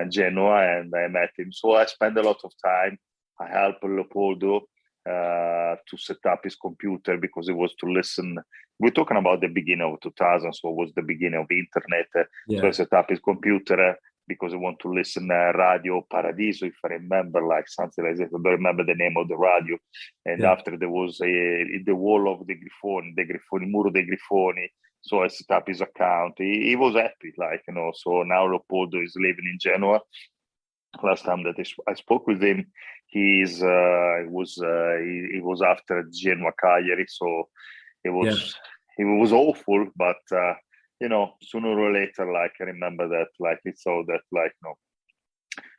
Genoa, and I met him. So I spent a lot of time. I helped Leopoldo to set up his computer, because it was to listen. We're talking about the beginning of 2000, so it was the beginning of internet. So I set up his computer because I want to listen Radio Paradiso, if I remember, like something like that. I don't remember the name of the radio. And after there was the wall of the Grifoni, Muro dei Grifoni. So I set up his account. He was happy, like, so now Leopoldo is living in Genoa. Last time that I spoke with him, he was after Genoa Cagliari, so it was awful, but sooner or later, like, I remember that, like, it's so that, like,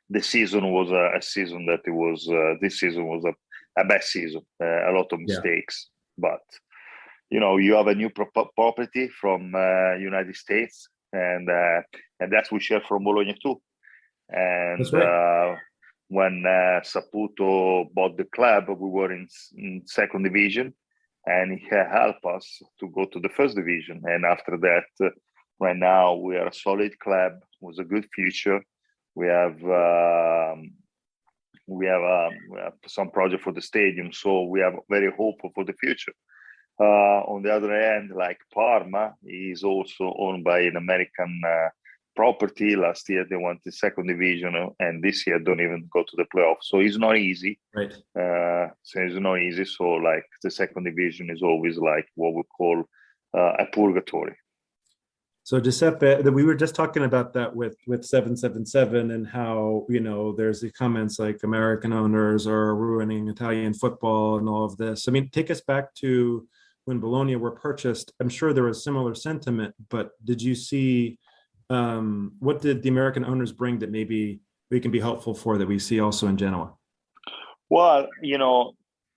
the season was a season that it was this season was a bad season, a lot of mistakes, but you have a new property from United States, and that's we share from Bologna too. And when Saputo bought the club, we were in second division, and he helped us to go to the first division. And after that, right now we are a solid club with a good future. We have some project for the stadium, so we are very hopeful for the future. On the other hand, like Parma is also owned by an American property. Last year they went to second division, and this year don't even go to the playoffs. So it's not easy. Right. So it's not easy. So, like, the second division is always like what we call a purgatory. So Giuseppe, we were just talking about that with 777, and how, there's the comments like American owners are ruining Italian football and all of this. I mean, take us back to when Bologna were purchased. I'm sure there was similar sentiment, but did you see what did the American owners bring that maybe we can be helpful for, that we see also in Genoa? Well,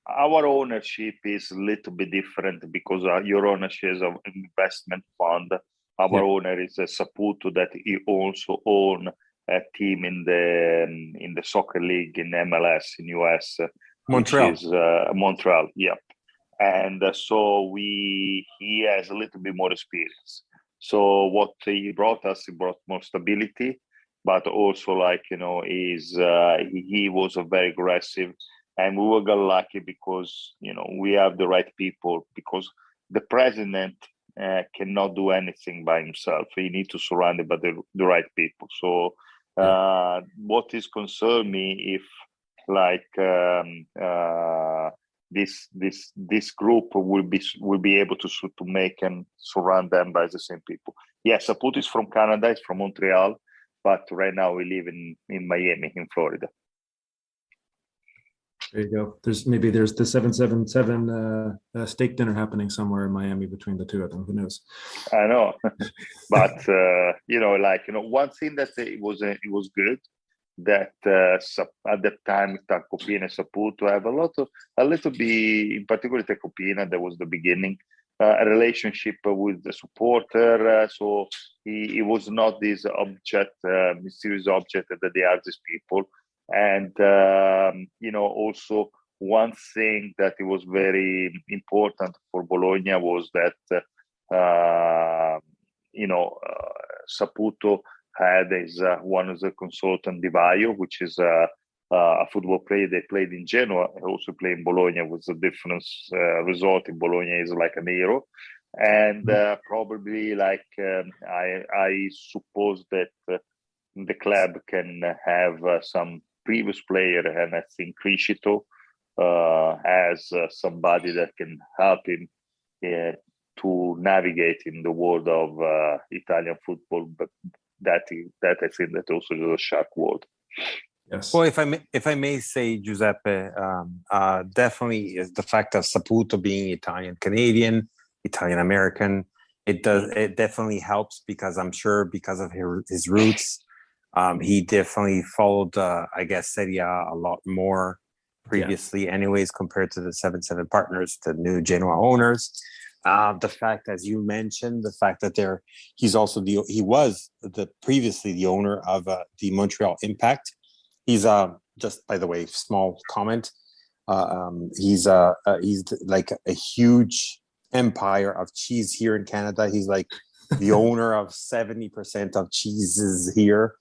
our ownership is a little bit different, because your ownership is an investment fund. Our owner is a Saputo, that he also own a team in the soccer league in MLS in US, Montreal. Which is Montreal. Yep. And so he has a little bit more experience. So what he brought more stability, but also, like, he was very aggressive, and we were lucky because, we have the right people, because the president cannot do anything by himself. He needs to surround it by the right people. So what is concerned me, if, like, this group will be able to make and surround them by the same people. Yes, Saputo is from Canada, it's from Montreal, but right now we live in Miami, in Florida. There you go. There's the 777 steak dinner happening somewhere in Miami between the two of them. Who knows? I know, but one thing that it was good, that at that time Tacopina and Saputo have a little bit, in particular Tacopina, that was the beginning, a relationship with the supporter. So he was not this mysterious object that they are, these people. And also one thing that it was very important for Bologna was that Saputo had one of the consultant, Di Vaio, which is a football player. They played in Genoa, also played in Bologna, with a different result. In Bologna is like an hero, and probably, like, I suppose that the club can have some previous player, and I think Criscito as somebody that can help him to navigate in the world of Italian football, but that I think that also is a shark world. Yes. Well, if I may say, Giuseppe, definitely is the fact of Saputo being Italian Canadian, Italian American. It definitely helps, because I'm sure because of his roots, he definitely followed, I guess, Serie A lot more previously, anyways, compared to the 7-7 partners, the new Genoa owners. The fact, as you mentioned, the fact that he was previously the owner of the Montreal Impact. He's just, by the way, small comment. He's like a huge empire of cheese here in Canada. He's like the owner of 70% of cheeses here.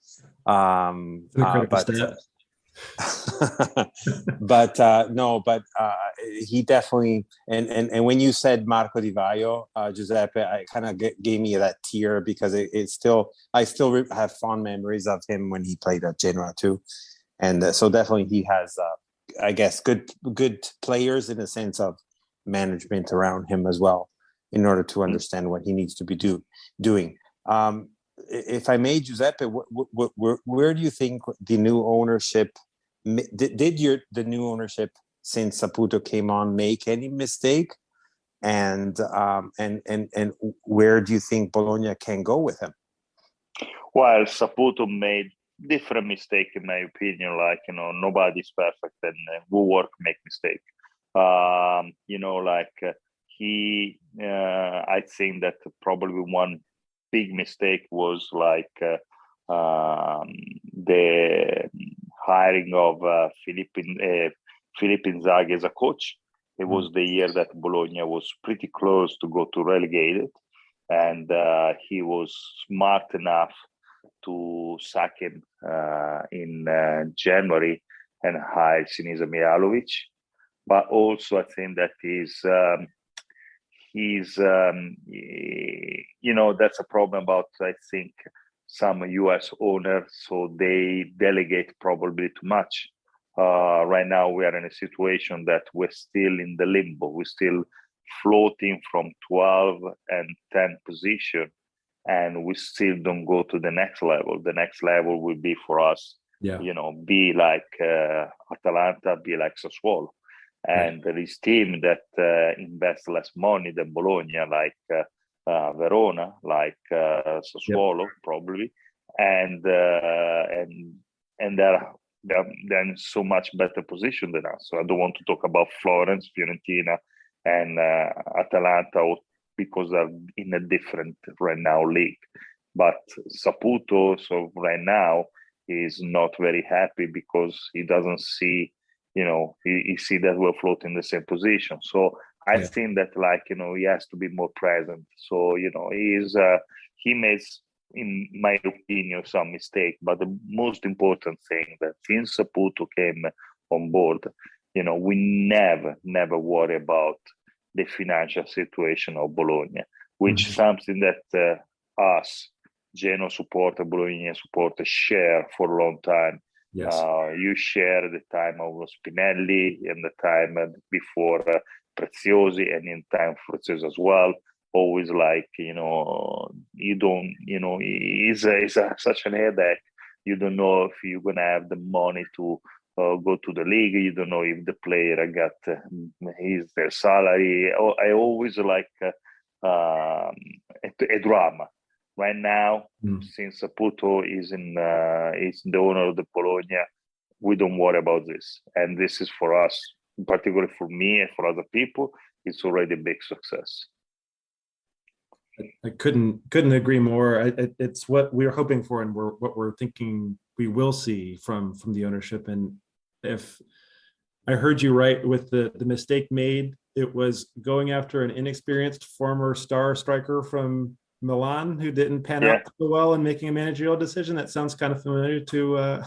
He definitely, and when you said Marco Di Vaio, Giuseppe, I kind of gave me that tear, because I still have fond memories of him when he played at Genoa too. And so definitely he has, I guess, good players in the sense of management around him as well, in order to understand what he needs to be doing. If I may, Giuseppe, where do you think the new ownership the new ownership, since Saputo came on, make any mistake? And where do you think Bologna can go with him? Well, Saputo made different mistake, in my opinion. Like, nobody's perfect, and who work make mistake. I think that probably one big mistake was like the hiring of Filippo Inzaghi as a coach. It was the year that Bologna was pretty close to go to relegated, and he was smart enough to sack him in January and hire Sinisa Mihajlovic. But also, I think that that's a problem about, I think, some US owners, so they delegate probably too much. Right now, we are in a situation that we're still in the limbo. We're still floating from 12 and 10 position, and we still don't go to the next level. The next level will be for us, be like Atalanta, be like Sassuolo. And there is team that invest less money than Bologna, like Verona, like Sassuolo, probably, and they're in so much better position than us. So I don't want to talk about Florence, Fiorentina, and Atalanta, because they're in a different right now league. But Saputo, so right now, is not very happy, because he doesn't see. He see that we're floating in the same position. So I think that, he has to be more present. So, he makes, in my opinion, some mistake. But the most important thing, that since Saputo came on board, we never worry about the financial situation of Bologna, which is something that us, Genoa supporter, Bologna supporter, share for a long time. Yes. You share the time of Spinelli and the time before Preziosi, and in time for Preziosi as well. Always you don't, it's such an headache. You don't know if you're going to have the money to go to the league. You don't know if the player got their salary. I always like a drama. Right now, since Saputo is the owner of the Bologna, we don't worry about this. And this is for us, particularly for me and for other people, it's already a big success. I couldn't agree more. It's what we're hoping for, and what we're thinking we will see from the ownership. And if I heard you right with the mistake made, it was going after an inexperienced former star striker from Milan who didn't pan out so well, and making a managerial decision. That sounds kind of familiar to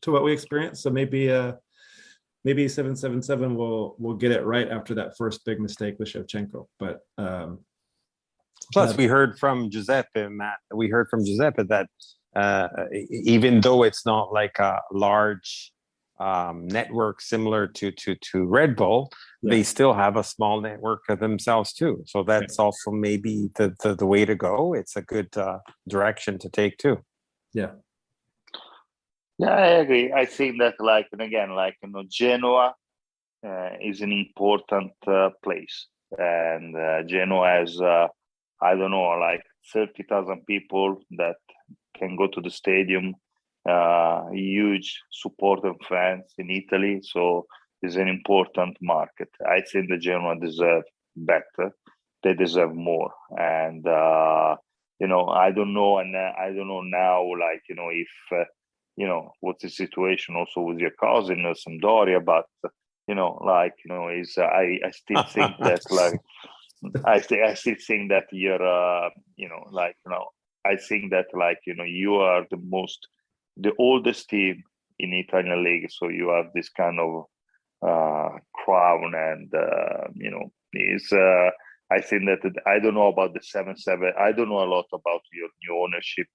what we experienced. So maybe 777 will get it right after that first big mistake with Shevchenko. But plus, we heard from Giuseppe, Matt. We heard from Giuseppe that even though it's not like a large network similar to Red Bull, they still have a small network of themselves too. So that's also maybe the way to go. It's a good direction to take too. Yeah. Yeah, I agree. I think that, and again, Genoa is an important place, and Genoa has, I don't know, 30,000 people that can go to the stadium. Huge support and fans in Italy, so it's an important market. I think the Genoa deserve better. They deserve more, and I don't know, and I don't know now, if what's the situation also with your cousin Sampdoria, but is I still think that I still think that you're I think that you are the oldest team in Italian league, so you have this kind of crown, and is I think that I don't know about the 7-7. I don't know a lot about your new ownership,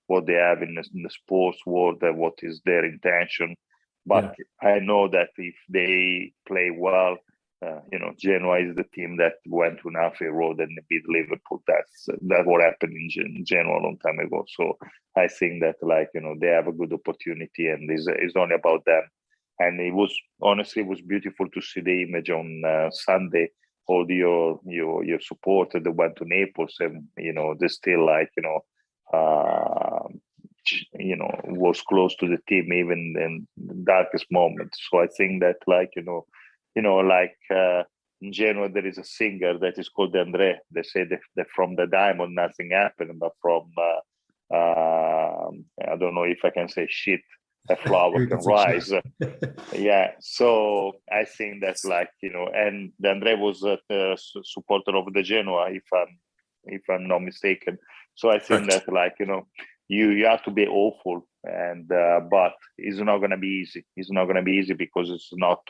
what they have in the sports world, and what is their intention. But I know that if they play well, Genoa is the team that went to Anfield Road and beat Liverpool. That's what happened in Genoa a long time ago. So I think that they have a good opportunity, and it's only about them. And it was beautiful to see the image on Sunday. All your supporters that went to Naples, and they still was close to the team even in the darkest moments. So I think that in Genoa there is a singer that is called Andre. They say that from the diamond nothing happened, but from I don't know if I can say shit, a flower can rise. Yeah, so I think that and Andre was a supporter of the Genoa, if I'm not mistaken. So I think that you have to be awful, and but it's not going to be easy. It's not going to be easy because it's not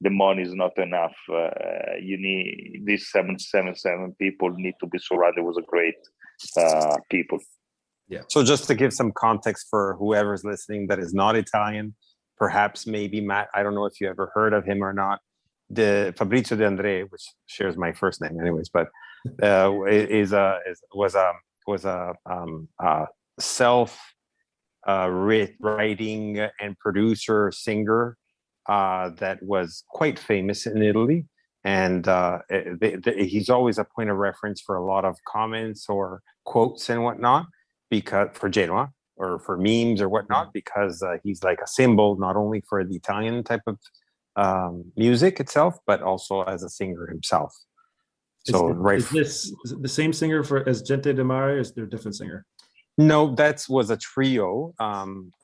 the money is not enough. You need these 777 people need to be surrounded with a great people. Yeah. So just to give some context for whoever's listening that is not Italian, perhaps maybe Matt, I don't know if you ever heard of him or not. The Fabrizio De Andre, which shares my first name, anyways, but was a self writing and producer singer that was quite famous in Italy, and he's always a point of reference for a lot of comments or quotes and whatnot, because for Genoa or for memes or whatnot, because he's like a symbol not only for the Italian type of music itself, but also as a singer himself. So is this the same singer as Gente Di Mare, or is there a different singer? No, that was a trio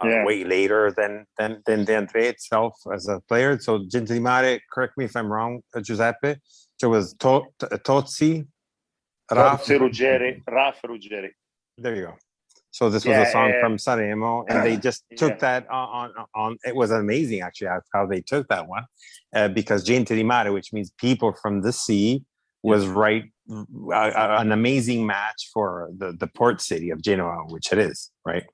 way later than De Andre itself as a player. So Gente Di Mare, correct me if I'm wrong, Giuseppe. So it was Tozzi, Raf Ruggeri. There you go. So this was a song from Sanremo, and they just took that on. It was amazing, actually, how they took that one, because Gente di Mare, which means people from the sea, was an amazing match for the port city of Genoa, which it is, right?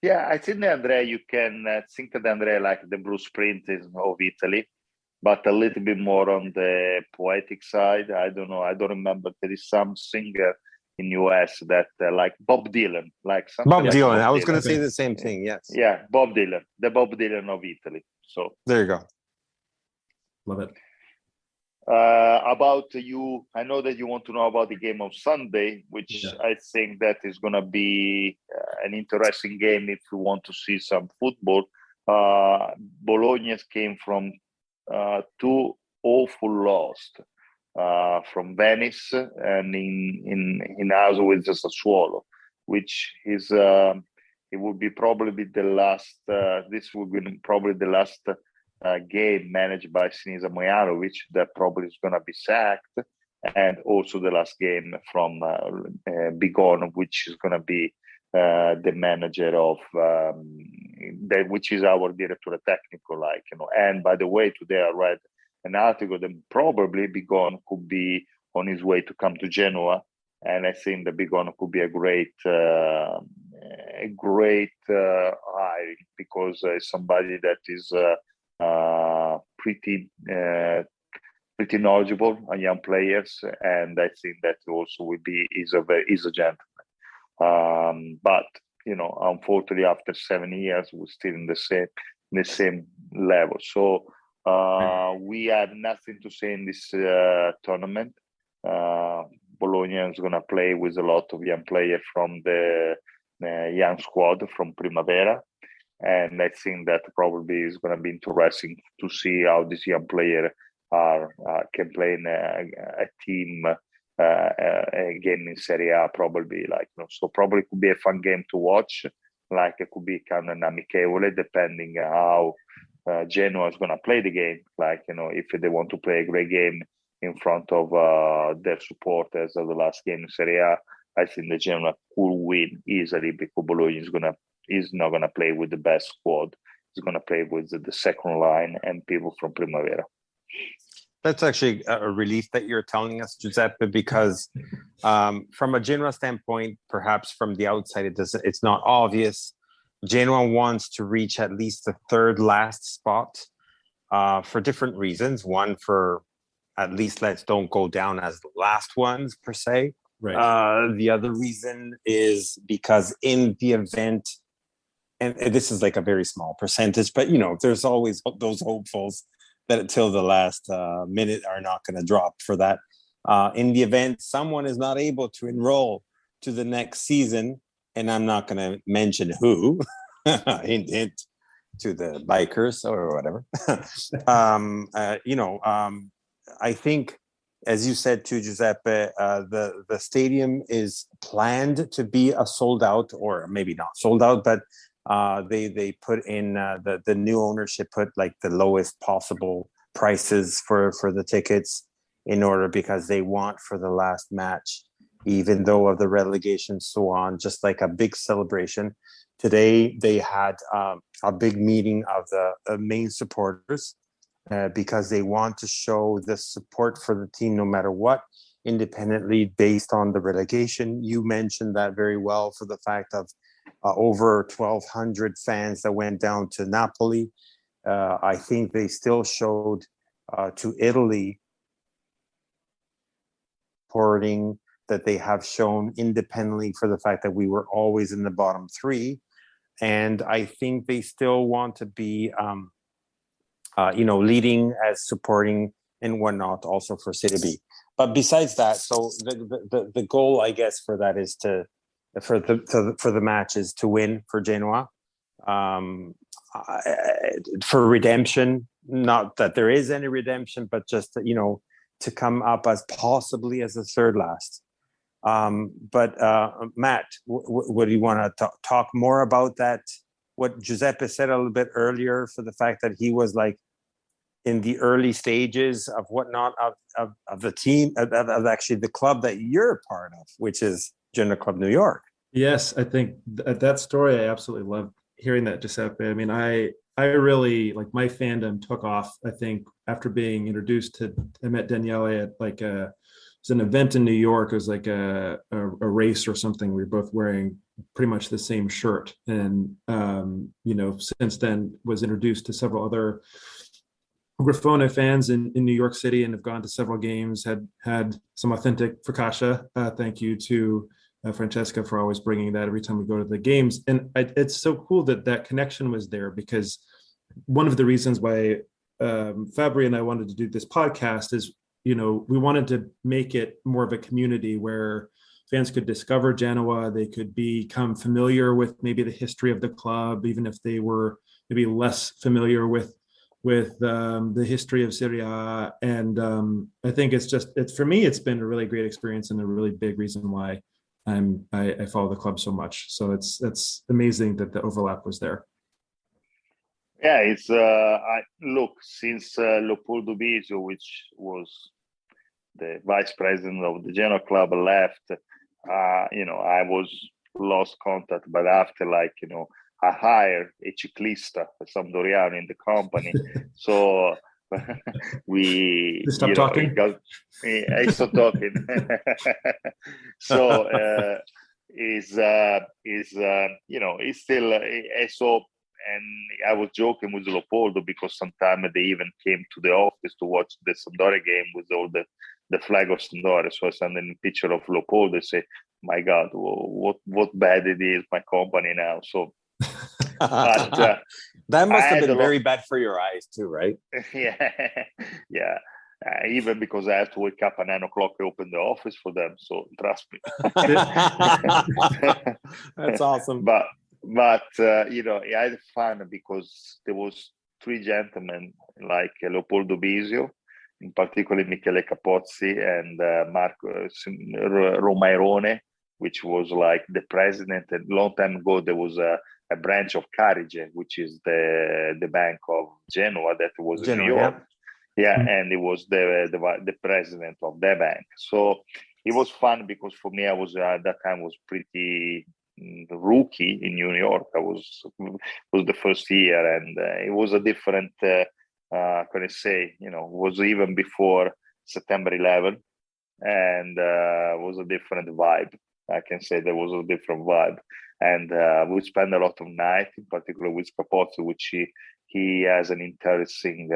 Yeah, I think Andrea, you can think of Andrea like the Bruce Springsteen of Italy, but a little bit more on the poetic side. I don't know. I don't remember. There is some singer in US that like Bob Dylan, like something Bob like Dylan. Bob I was Dylan. going to say the same thing. Yes. Yeah, Bob Dylan, the Bob Dylan of Italy. So there you go. Love it. About you, I know that you want to know about the game of Sunday, which I think that is going to be an interesting game if you want to see some football. Bologna came from 2 awful lost from Venice and in house with the Sassuolo, which is it would be probably the last. This would be probably the last game managed by Sinisa Mojanovic that probably is going to be sacked, and also the last game from Bigon, which is going to be the manager of which is our director technical, And by the way, today I read an article that probably Bigon could be on his way to come to Genoa, and I think that Bigon could be a great a great hiring, because somebody that is pretty knowledgeable on young players, and I think that also is a gentleman. But unfortunately, after 7 years, we're still in the same level. So we have nothing to say in this tournament. Bologna is going to play with a lot of young players from the young squad from Primavera, and I think that probably is going to be interesting to see how these young players can play in a team again in Serie A. Probably so probably could be a fun game to watch. Like it could be kind of an amichevole, depending how Genoa is going to play the game. If they want to play a great game in front of their supporters of the last game in Serie A, I think the Genoa could win easily, because Bologna is not going to play with the best squad. He's going to play with the second line and people from Primavera. That's actually a relief that you're telling us, Giuseppe, because from a Genoa standpoint, perhaps from the outside, it's not obvious. Genoa wants to reach at least the third last spot for different reasons. One, for at least let's don't go down as the last ones per se. Right. The other reason is because in the event, and this is like a very small percentage, but there's always those hopefuls that until the last minute are not going to drop for that. In the event someone is not able to enroll to the next season, and I'm not going to mention who, hint to the bikers or whatever. I think, as you said to Giuseppe, the stadium is planned to be a sold out, or maybe not sold out, but they put in the new ownership put like the lowest possible prices for the tickets because they want for the last match, even though of the relegation, so on, just like a big celebration. Today they had a big meeting of the main supporters because they want to show the support for the team no matter what, independently based on the relegation. You mentioned that very well, for the fact of over 1,200 fans that went down to Napoli. I think they still showed to Italy supporting that they have shown independently for the fact that we were always in the bottom three. And I think they still want to be, leading as supporting and whatnot also for Serie B. But besides that, so the goal, I guess, for that is for the match is to win for Genoa, for redemption. Not that there is any redemption, but just to come up as possibly as the third last. But Matt, what do you want to talk more about that? What Giuseppe said a little bit earlier, for the fact that he was like in the early stages of whatnot of the team, of actually the club that you're part of, which is Genoa Club New York. Yes, I think that story, I absolutely love hearing that, Giuseppe. I mean, I really, like, my fandom took off, I think, after being introduced to, I met Daniele at it was an event in New York. It was like a race or something. We were both wearing pretty much the same shirt. And, since then was introduced to several other Grifone fans in New York City, and have gone to several games, had some authentic focaccia. Thank you to Francesca for always bringing that every time we go to the games. And it's so cool that connection was there, because one of the reasons why Fabri and I wanted to do this podcast is, we wanted to make it more of a community where fans could discover Genoa. They could become familiar with maybe the history of the club, even if they were maybe less familiar with the history of Serie A. And I think it's for me, it's been a really great experience, and a really big reason why I follow the club so much. So it's amazing that the overlap was there. Yeah, it's look, since Leopoldo Bisio, which was the vice president of the Genoa club, left, I was lost contact. But after, I hired a ciclista, a Sampdoriano, in the company. So we stop talking. I stopped talking. So he's still so. And I was joking with Leopoldo because sometimes they even came to the office to watch the Sampdoria game with all the flag of Sampdoria. So I sent them a picture of Leopoldo and say, "My God, what bad it is, my company now." So, but that must have been very bad for your eyes too, right? Yeah. Even because I have to wake up at 9 o'clock to open the office for them. So trust me. That's awesome. But I had fun because there was three gentlemen like Leopoldo Bisio, in particular Michele Capozzi and Marco Romairone, which was like the president. A long time ago, there was a branch of Carige, which is the bank of Genoa that was in New York. Yeah, and it was the president of the bank. So it was fun because for me, I was at that time was pretty rookie in New York. I was the first year, and it was a different. Can I say? Was even before September 11, and was a different vibe. I can say there was a different vibe, and we spent a lot of night, in particular with Capozzi, which he has an interesting,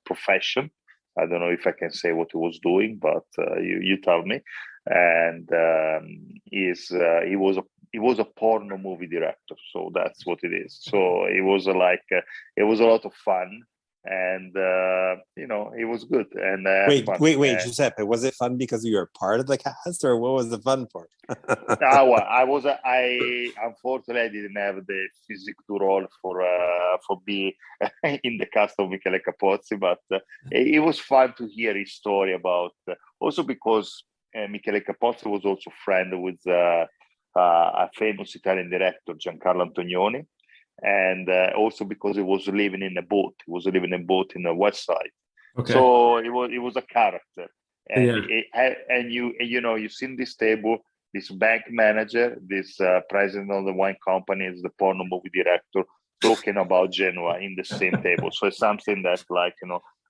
profession. I don't know if I can say what he was doing, but you tell me. And he was a porno movie director, so that's what it is. So it was it was a lot of fun, and it was good. And wait, Giuseppe, was it fun because you were part of the cast, or what was the fun part? I unfortunately I didn't have the physique to roll for being in the cast of Michele Capozzi, but it was fun to hear his story about. Also because Michele Capozzi was also friend with a famous Italian director, Giancarlo Antonioni. And also because he was living in a boat. He was living in a boat in the west side. Okay. So it was a character. And you see in this table, this bank manager, this president of the wine company, is the porno movie director, talking about Genoa in the same table. So it's something that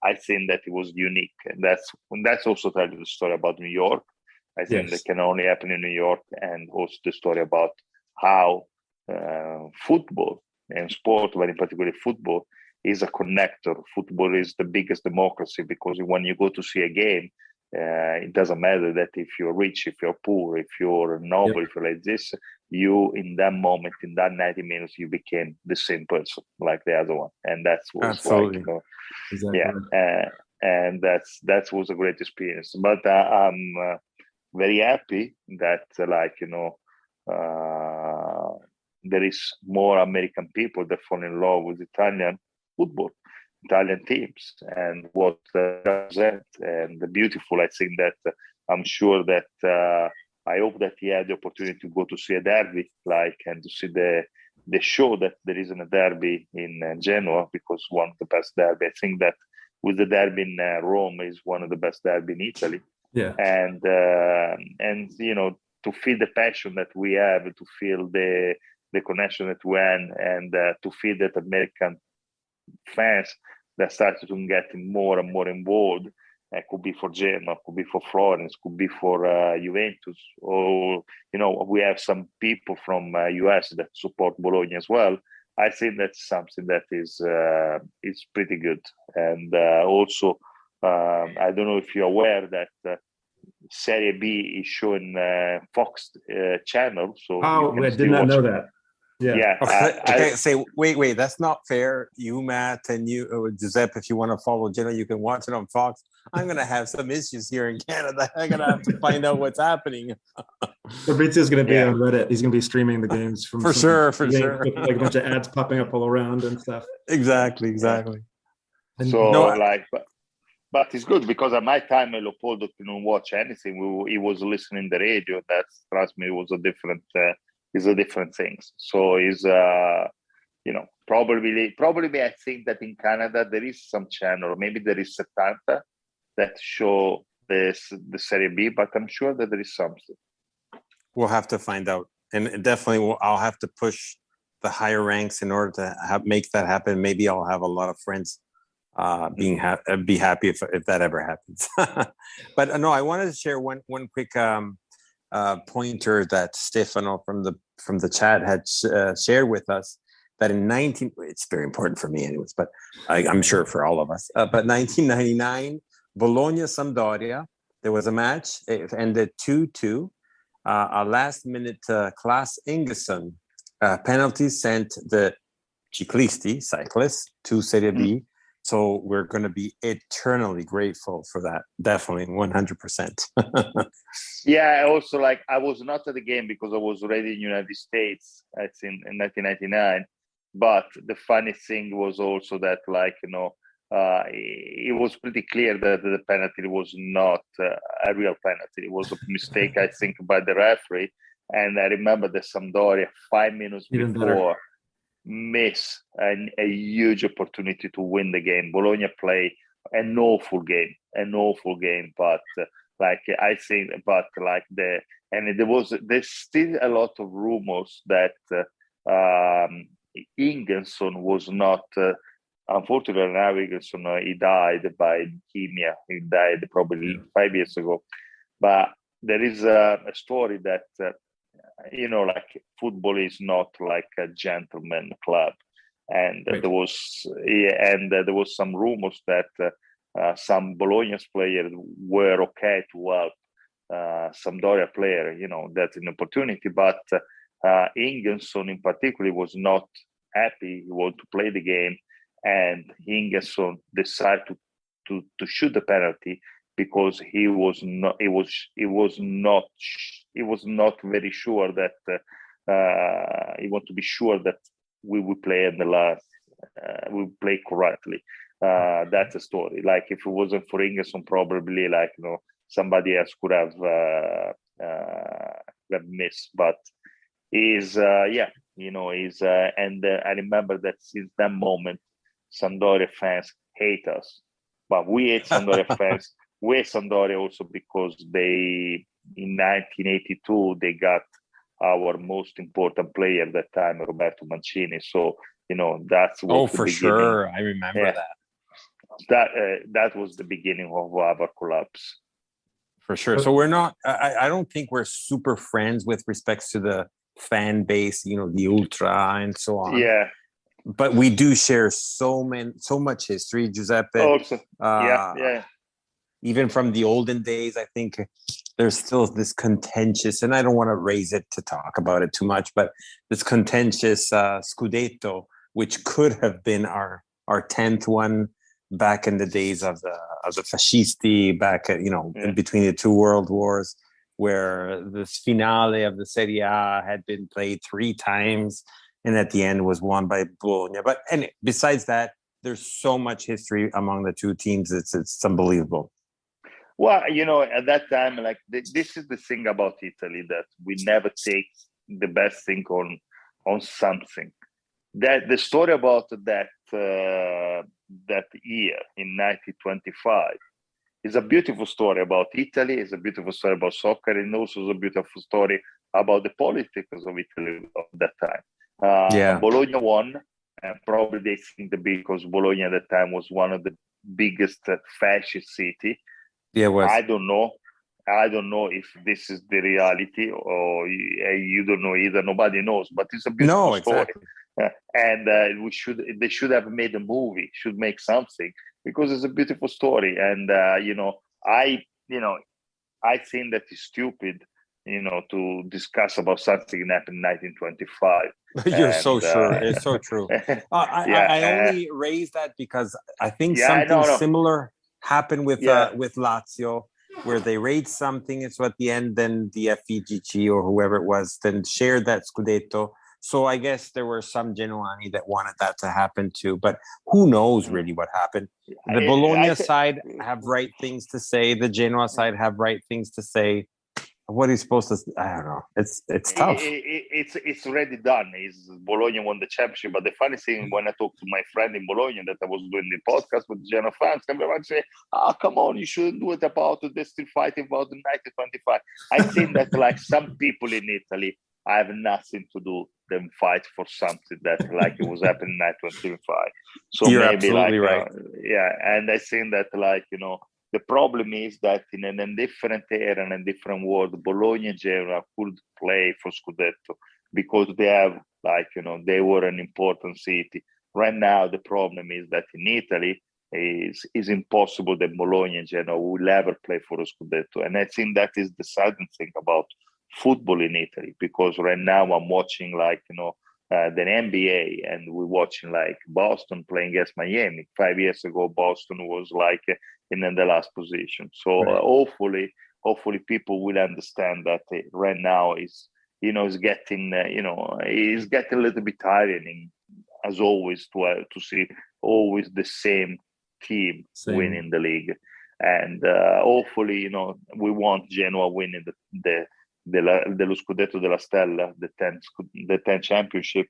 I think that it was unique. And that's also telling the story about New York. I think that can only happen in New York, and also the story about how football and sport, but in particular football, is a connector. Football is the biggest democracy because when you go to see a game, it doesn't matter that if you're rich, if you're poor, if you're noble, if you're like this, you in that moment, in that 90 minutes, you became the same person like the other one, and that's what absolutely exactly. And that was a great experience. But I'm very happy that there is more American people that fall in love with Italian football, Italian teams, and what represent. And the beautiful, I think that I'm sure that I hope that he had the opportunity to go to see a derby, and to see the show that there isn't a derby in Genoa, because one of the best derby. I think that with the derby in Rome is one of the best derby in Italy. Yeah, and to feel the passion that we have, to feel the connection that we have, and to feel that American fans that started to get more and more involved. It could be for Genoa, could be for Florence, could be for Juventus, or we have some people from US that support Bologna as well. I think that's something that is pretty good, and also I don't know if you're aware that Serie B is showing Fox channel. So I did not know that. Yeah. Okay. Say, wait. That's not fair. You, Matt, and you, Giuseppe. If you want to follow Genoa, you can watch it on Fox. I'm gonna have some issues here in Canada. I'm gonna have to find out what's happening. Fabrizio's gonna be on Reddit. He's gonna be streaming the games from for sure. Like a bunch of ads popping up all around and stuff. Exactly. So but it's good because at my time, Leopoldo couldn't watch anything. He was listening to the radio. That's, trust me, it was a different. Is a different things. So is probably I think that in Canada there is some channel, maybe there is 70 that show the Serie B, but I'm sure that there is something. We'll have to find out, and definitely I'll have to push the higher ranks in order to make that happen. Maybe I'll have a lot of friends be happy if that ever happens. But no, I wanted to share one quick pointer that Stefano from the chat had shared with us, that in it's very important for me anyways, but I'm sure for all of us. But 1999, Bologna Sampdoria, there was a match. It ended 2-2. A last-minute Class Ingesson penalty sent the cyclists to Serie B. So we're going to be eternally grateful for that. Definitely, 100%. Yeah, also, like, I was not at the game because I was already in the United States. It's in 1999. But the funny thing was also that, like, it was pretty clear that the penalty was not a real penalty. It was a mistake, I think, by the referee. And I remember that Sampdoria 5 minutes Even before better. miss a huge opportunity to win the game. Bologna play an awful game, but there's still a lot of rumors that Ingesson was not. Unfortunately, now Ingesson he died by leukemia. He died probably 5 years ago. But there is a story that like, football is not like a gentleman club, and Right. there was some rumors that some Bologna's players were okay to help Sampdoria player, that's an opportunity, but Ingesson in particular was not happy. He wanted to play the game, and Ingesson decided to shoot the penalty because he was not very sure that he wanted to be sure that we would play in the last we would play correctly. That's a story. Like, if it wasn't for Ingesson, probably, like, somebody else could have missed. But and I remember that since that moment, Sampdoria fans hate us, but we hate Sampdoria fans. We hate Sampdoria also because in 1982 they got our most important player at that time, Roberto Mancini. So that's what. Oh, for sure, I remember that. That was the beginning of our collapse. For sure. So we're not. I don't think we're super friends with respects to the fan base, the ultra and so on. Yeah. But we do share so much history, Giuseppe. Also, yeah. Even from the olden days, I think there's still this contentious, and I don't want to raise it to talk about it too much, but this contentious Scudetto, which could have been our 10th one back in the days of the fascisti, back at, in between the two world wars, where this finale of the Serie A had been played 3 times, and at the end was won by Bologna. But besides that, there's so much history among the two teams. It's unbelievable. Well, at that time, like, this is the thing about Italy, that we never take the best thing on something. That the story about that year in 1925 is a beautiful story about Italy. It's a beautiful story about soccer, and also a beautiful story about the politics of Italy at that time. Bologna won, and probably they think that because Bologna at that time was one of the biggest fascist city. Yeah, it was. I don't know if this is the reality, or you don't know either. Nobody knows, but it's a beautiful story. Exactly. And they should have made a movie, should make something, because it's a beautiful story. And I think that it's stupid, to discuss about something that happened in 1925. You're so sure. It's so true. I only raised that because I think something similar happened with Lazio, where they raised something, and so at the end, then the FIGC or whoever it was then shared that Scudetto. So I guess there were some Genoani that wanted that to happen too, but who knows really what happened. The Bologna side have right things to say. The Genoa side have right things to say. What are you supposed to? I don't know. It's tough. It's already done. Bologna won the championship. But the funny thing, when I talked to my friend in Bologna that I was doing the podcast with the Genoa fans, everyone say, come on, you shouldn't do it about it. They're still fighting about the 1925. I think that, like, some people in Italy, I have nothing to do them fight for something that, like, it was happening in 1925. So you're maybe, absolutely like, right. And I think that, like, The problem is that in a different era and a different world, Bologna and Genoa could play for Scudetto because they have, they were an important city. Right now, the problem is that in Italy, is impossible that Bologna and Genoa will ever play for a Scudetto. And I think that is the saddening thing about football in Italy, because right now I'm watching the NBA, and we're watching Boston playing against Miami. 5 years ago, Boston was in the last position. So Right. hopefully people will understand that right now is getting is getting a little bit tiring, as always, to see always the same team Same. winning the league. And hopefully, we want Genoa winning dello Scudetto della Stella, the 10th championship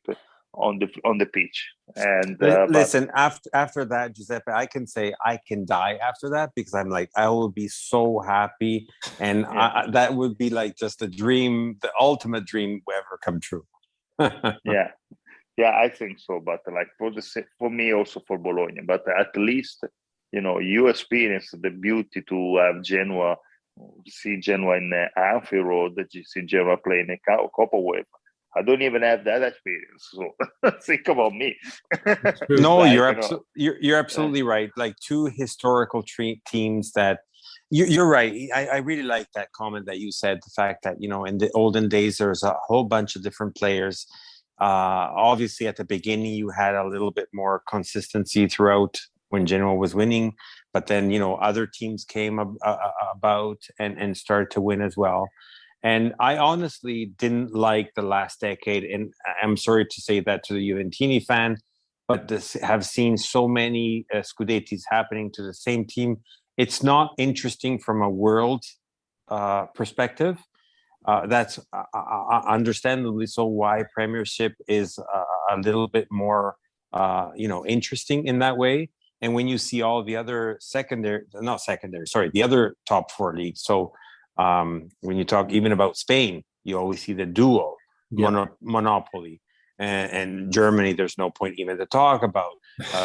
on the pitch. And Listen, after that, Giuseppe, I can say I can die after that, because I'm like, I will be so happy, and that would be just a dream, the ultimate dream will ever come true. yeah, I think so. But for me, also for Bologna, but at least you experience the beauty to have Genoa, see Genoa in Anfield Road, see Genoa playing a Coppa UEFA. I don't even have that experience. So think about me. No, you're absolutely right. Two historical teams that you're right. I really like that comment that you said. The fact that in the olden days there's a whole bunch of different players. Obviously, at the beginning you had a little bit more consistency throughout when Genoa was winning, but then other teams came about and started to win as well. And I honestly didn't like the last decade, and I'm sorry to say that to the Juventini fan, but have seen so many Scudettis happening to the same team. It's not interesting from a world perspective. That's understandably so why Premiership is a little bit more, interesting in that way. And when you see all the other the other top four leagues. So when you talk even about Spain, you always see the duo, monopoly. And Germany, there's no point even to talk about.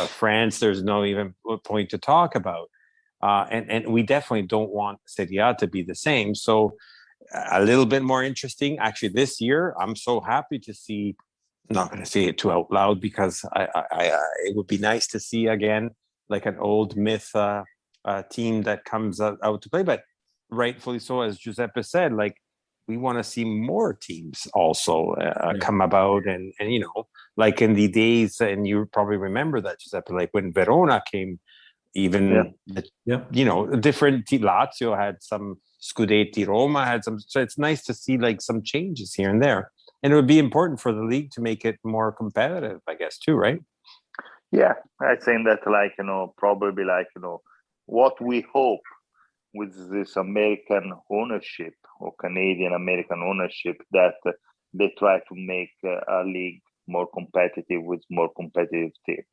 France, there's no even point to talk about. And we definitely don't want Serie A to be the same. So a little bit more interesting. Actually, this year, I'm so happy to see, I'm not going to say it too out loud, because it would be nice to see again, an old myth team that comes out to play. But rightfully so, as Giuseppe said, we want to see more teams also come about. And in the days, and you probably remember that, Giuseppe, when Verona came, even different Lazio had some Scudetti, Roma had some. So it's nice to see some changes here and there, and it would be important for the league to make it more competitive, I guess, too, right? Yeah, I think that probably what we hope with this American ownership or Canadian American ownership, that they try to make a league more competitive with more competitive teams.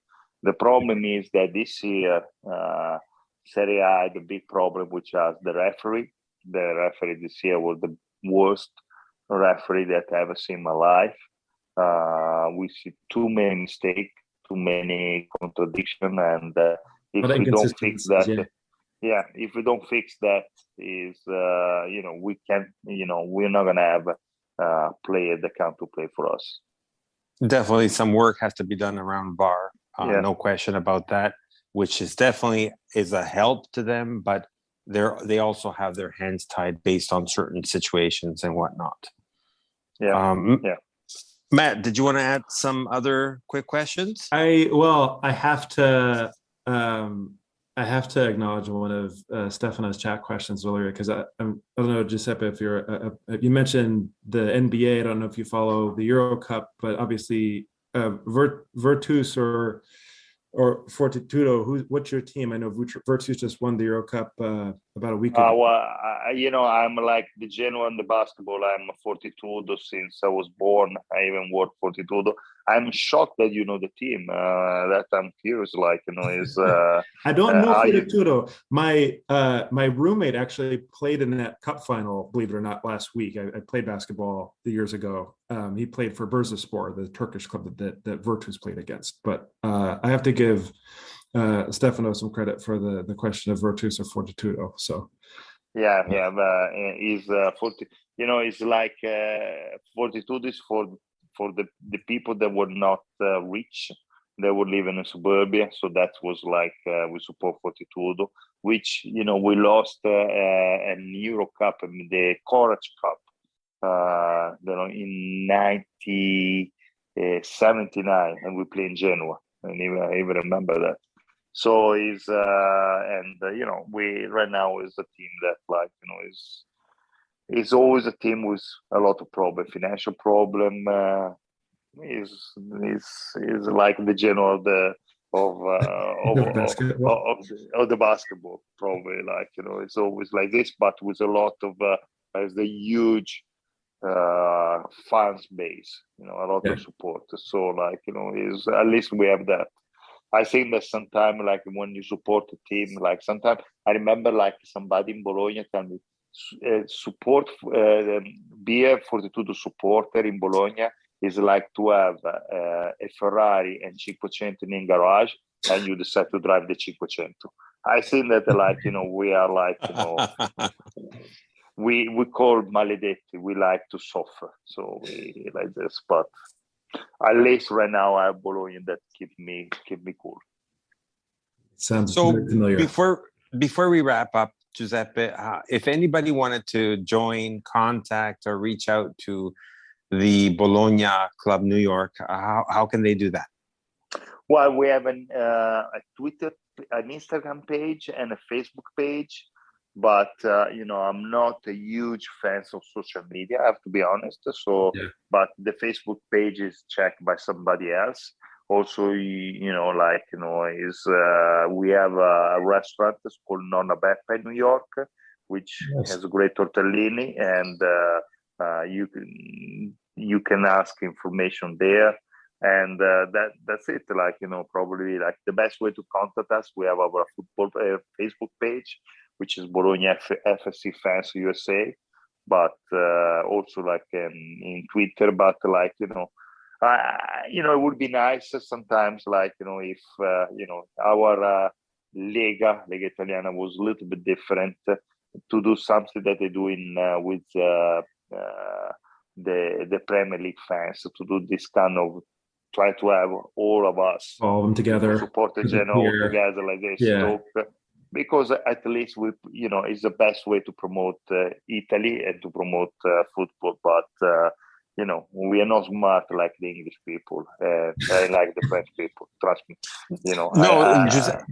The problem is that this year, Serie A had a big problem, which was the referee. The referee this year was the worst referee that I've ever seen in my life. We see too many mistakes, too many contradictions, and if we don't fix that, if we don't fix that, we can, we're not gonna have a player that come to play for us. Definitely, some work has to be done around VAR. No question about that, which is definitely is a help to them, but they also have their hands tied based on certain situations and whatnot. Matt, did you want to add some other quick questions? I have to acknowledge one of Stefano's chat questions earlier, because I don't know, Giuseppe, if you mentioned the NBA. I don't know if you follow the Euro Cup, but obviously Virtus or Fortitudo, what's your team? I know Virtus just won the Euro Cup about a week ago. I'm like the Genoa and the basketball. I'm a Fortitudo since I was born. I even wore Fortitudo. I'm shocked that you know the team. That I'm curious, is... I don't know Fortitudo. My roommate actually played in that cup final, believe it or not, last week. I played basketball years ago. He played for Bursaspor, the Turkish club that Virtus played against. But I have to give Stefano some credit for the question of virtus or fortitudo. So but is 40. It's like fortitude is for the people that were not rich. They were living in suburbia, so that was like we support fortitudo, which we lost an Euro Cup, the Courage Cup, in 1979, and we play in Genoa, and I even remember that. So is we right now is a team that is always a team with a lot of problem, financial problem. Is like the Genoa of the basketball, probably, it's always like this, but with a lot of as the huge fans base, a lot of support. So is at least we have that. I think that sometimes, like when you support a team, like sometimes I remember like somebody in Bologna tell me support be a Fortitudo supporter in Bologna is like to have a Ferrari and 500 in garage, and you decide to drive the 500. I think that we are like we call maledetti. We like to suffer, so we like this. But at least right now I have Bologna that keep me cool. Sounds so familiar. Before we wrap up, Giuseppe, if anybody wanted to join, contact, or reach out to the Bologna Club New York, how can they do that? Well, we have a Twitter, an Instagram page, and a Facebook page. But I'm not a huge fan of social media, I have to be honest. So, but the Facebook page is checked by somebody else. Also, we have a restaurant that's called Nonna Beppa in New York, which has a great tortellini, and you can ask information there. And that's it. Probably like the best way to contact us. We have our football Facebook page, which is Bologna FSC Fans USA, but also like in Twitter. But it would be nice sometimes, if our Lega Italiana was a little bit different, to do something that they do with the Premier League fans, to do this kind of try to have all of us all of them together, support the Genoa together like this. Because at least it's the best way to promote Italy and to promote football. But we are not smart like the English people, like the French people. Trust me. No,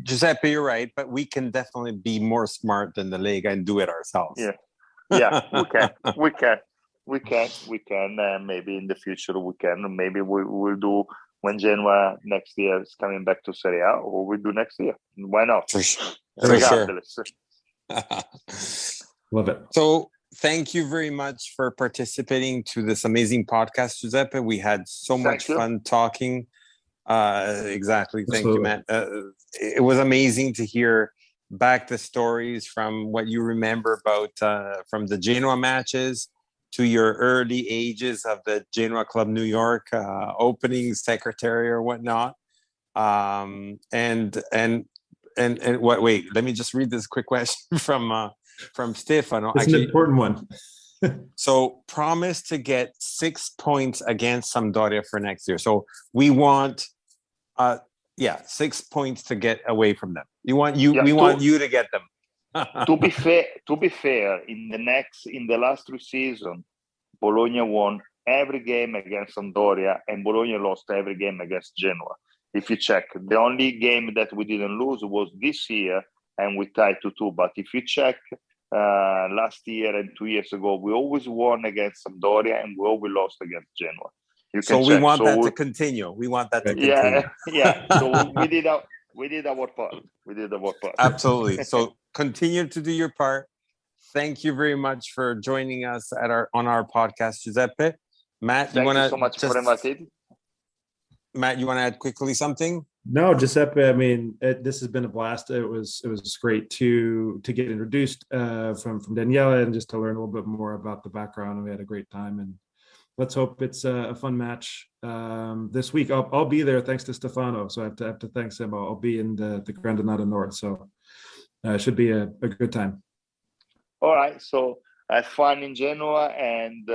Giuseppe, you're right, but we can definitely be more smart than the Lega and do it ourselves. We can. Maybe in the future we can. Maybe we'll do when Genoa next year is coming back to Serie A, or we'll do next year. Why not? For sure. Regardless. Love it. So thank you very much for participating to this amazing podcast, Giuseppe. We had so much fun talking. Exactly. Thank you, Matt. It was amazing to hear back the stories from what you remember about from the Genoa matches to your early ages of the Genoa Club New York, opening secretary or whatnot. And what? Wait, let me just read this quick question from Stefano. It's an important one. So promise to get 6 points against Sampdoria for next year. So we want 6 points to get away from them. We want you to get them. To be fair, in the last 3 seasons, Bologna won every game against Sampdoria, and Bologna lost every game against Genoa. If you check, the only game that we didn't lose was this year, and we tied 2-2. But if you check last year and 2 years ago, we always won against Sampdoria, and we always lost against Genoa. We want that to continue. We want that to continue. So we did our part. Absolutely. So continue to do your part. Thank you very much for joining us on our podcast, Giuseppe. Matt, Thank you so much for inviting. Matt, you want to add quickly something? No, Giuseppe. I mean, this has been a blast. It was great to get introduced from Daniela and just to learn a little bit more about the background. And we had a great time, and let's hope it's a fun match this week. I'll be there thanks to Stefano, so I have to thank him. I'll be in the Granada North, so it should be a good time. All right, so have fun in Genoa, and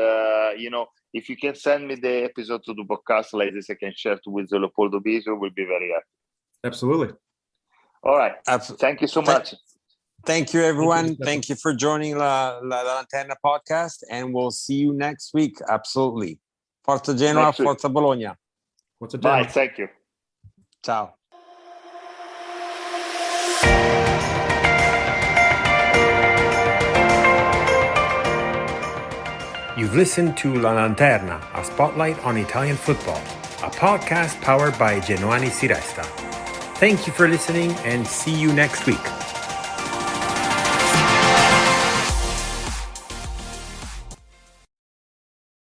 if you can send me the episode to the podcast like this, I can share it with Leopoldo Bisio. We'll be very happy. Absolutely. All right. Thank you so much. Thank you, everyone. Thank you for joining La Lanterna podcast, and we'll see you next week. Absolutely. Forza Genoa, Forza Bologna. Bye. Thank you. Ciao. You've listened to La Lanterna, a spotlight on Italian football, a podcast powered by Genoani Si Resta. Thank you for listening and see you next week.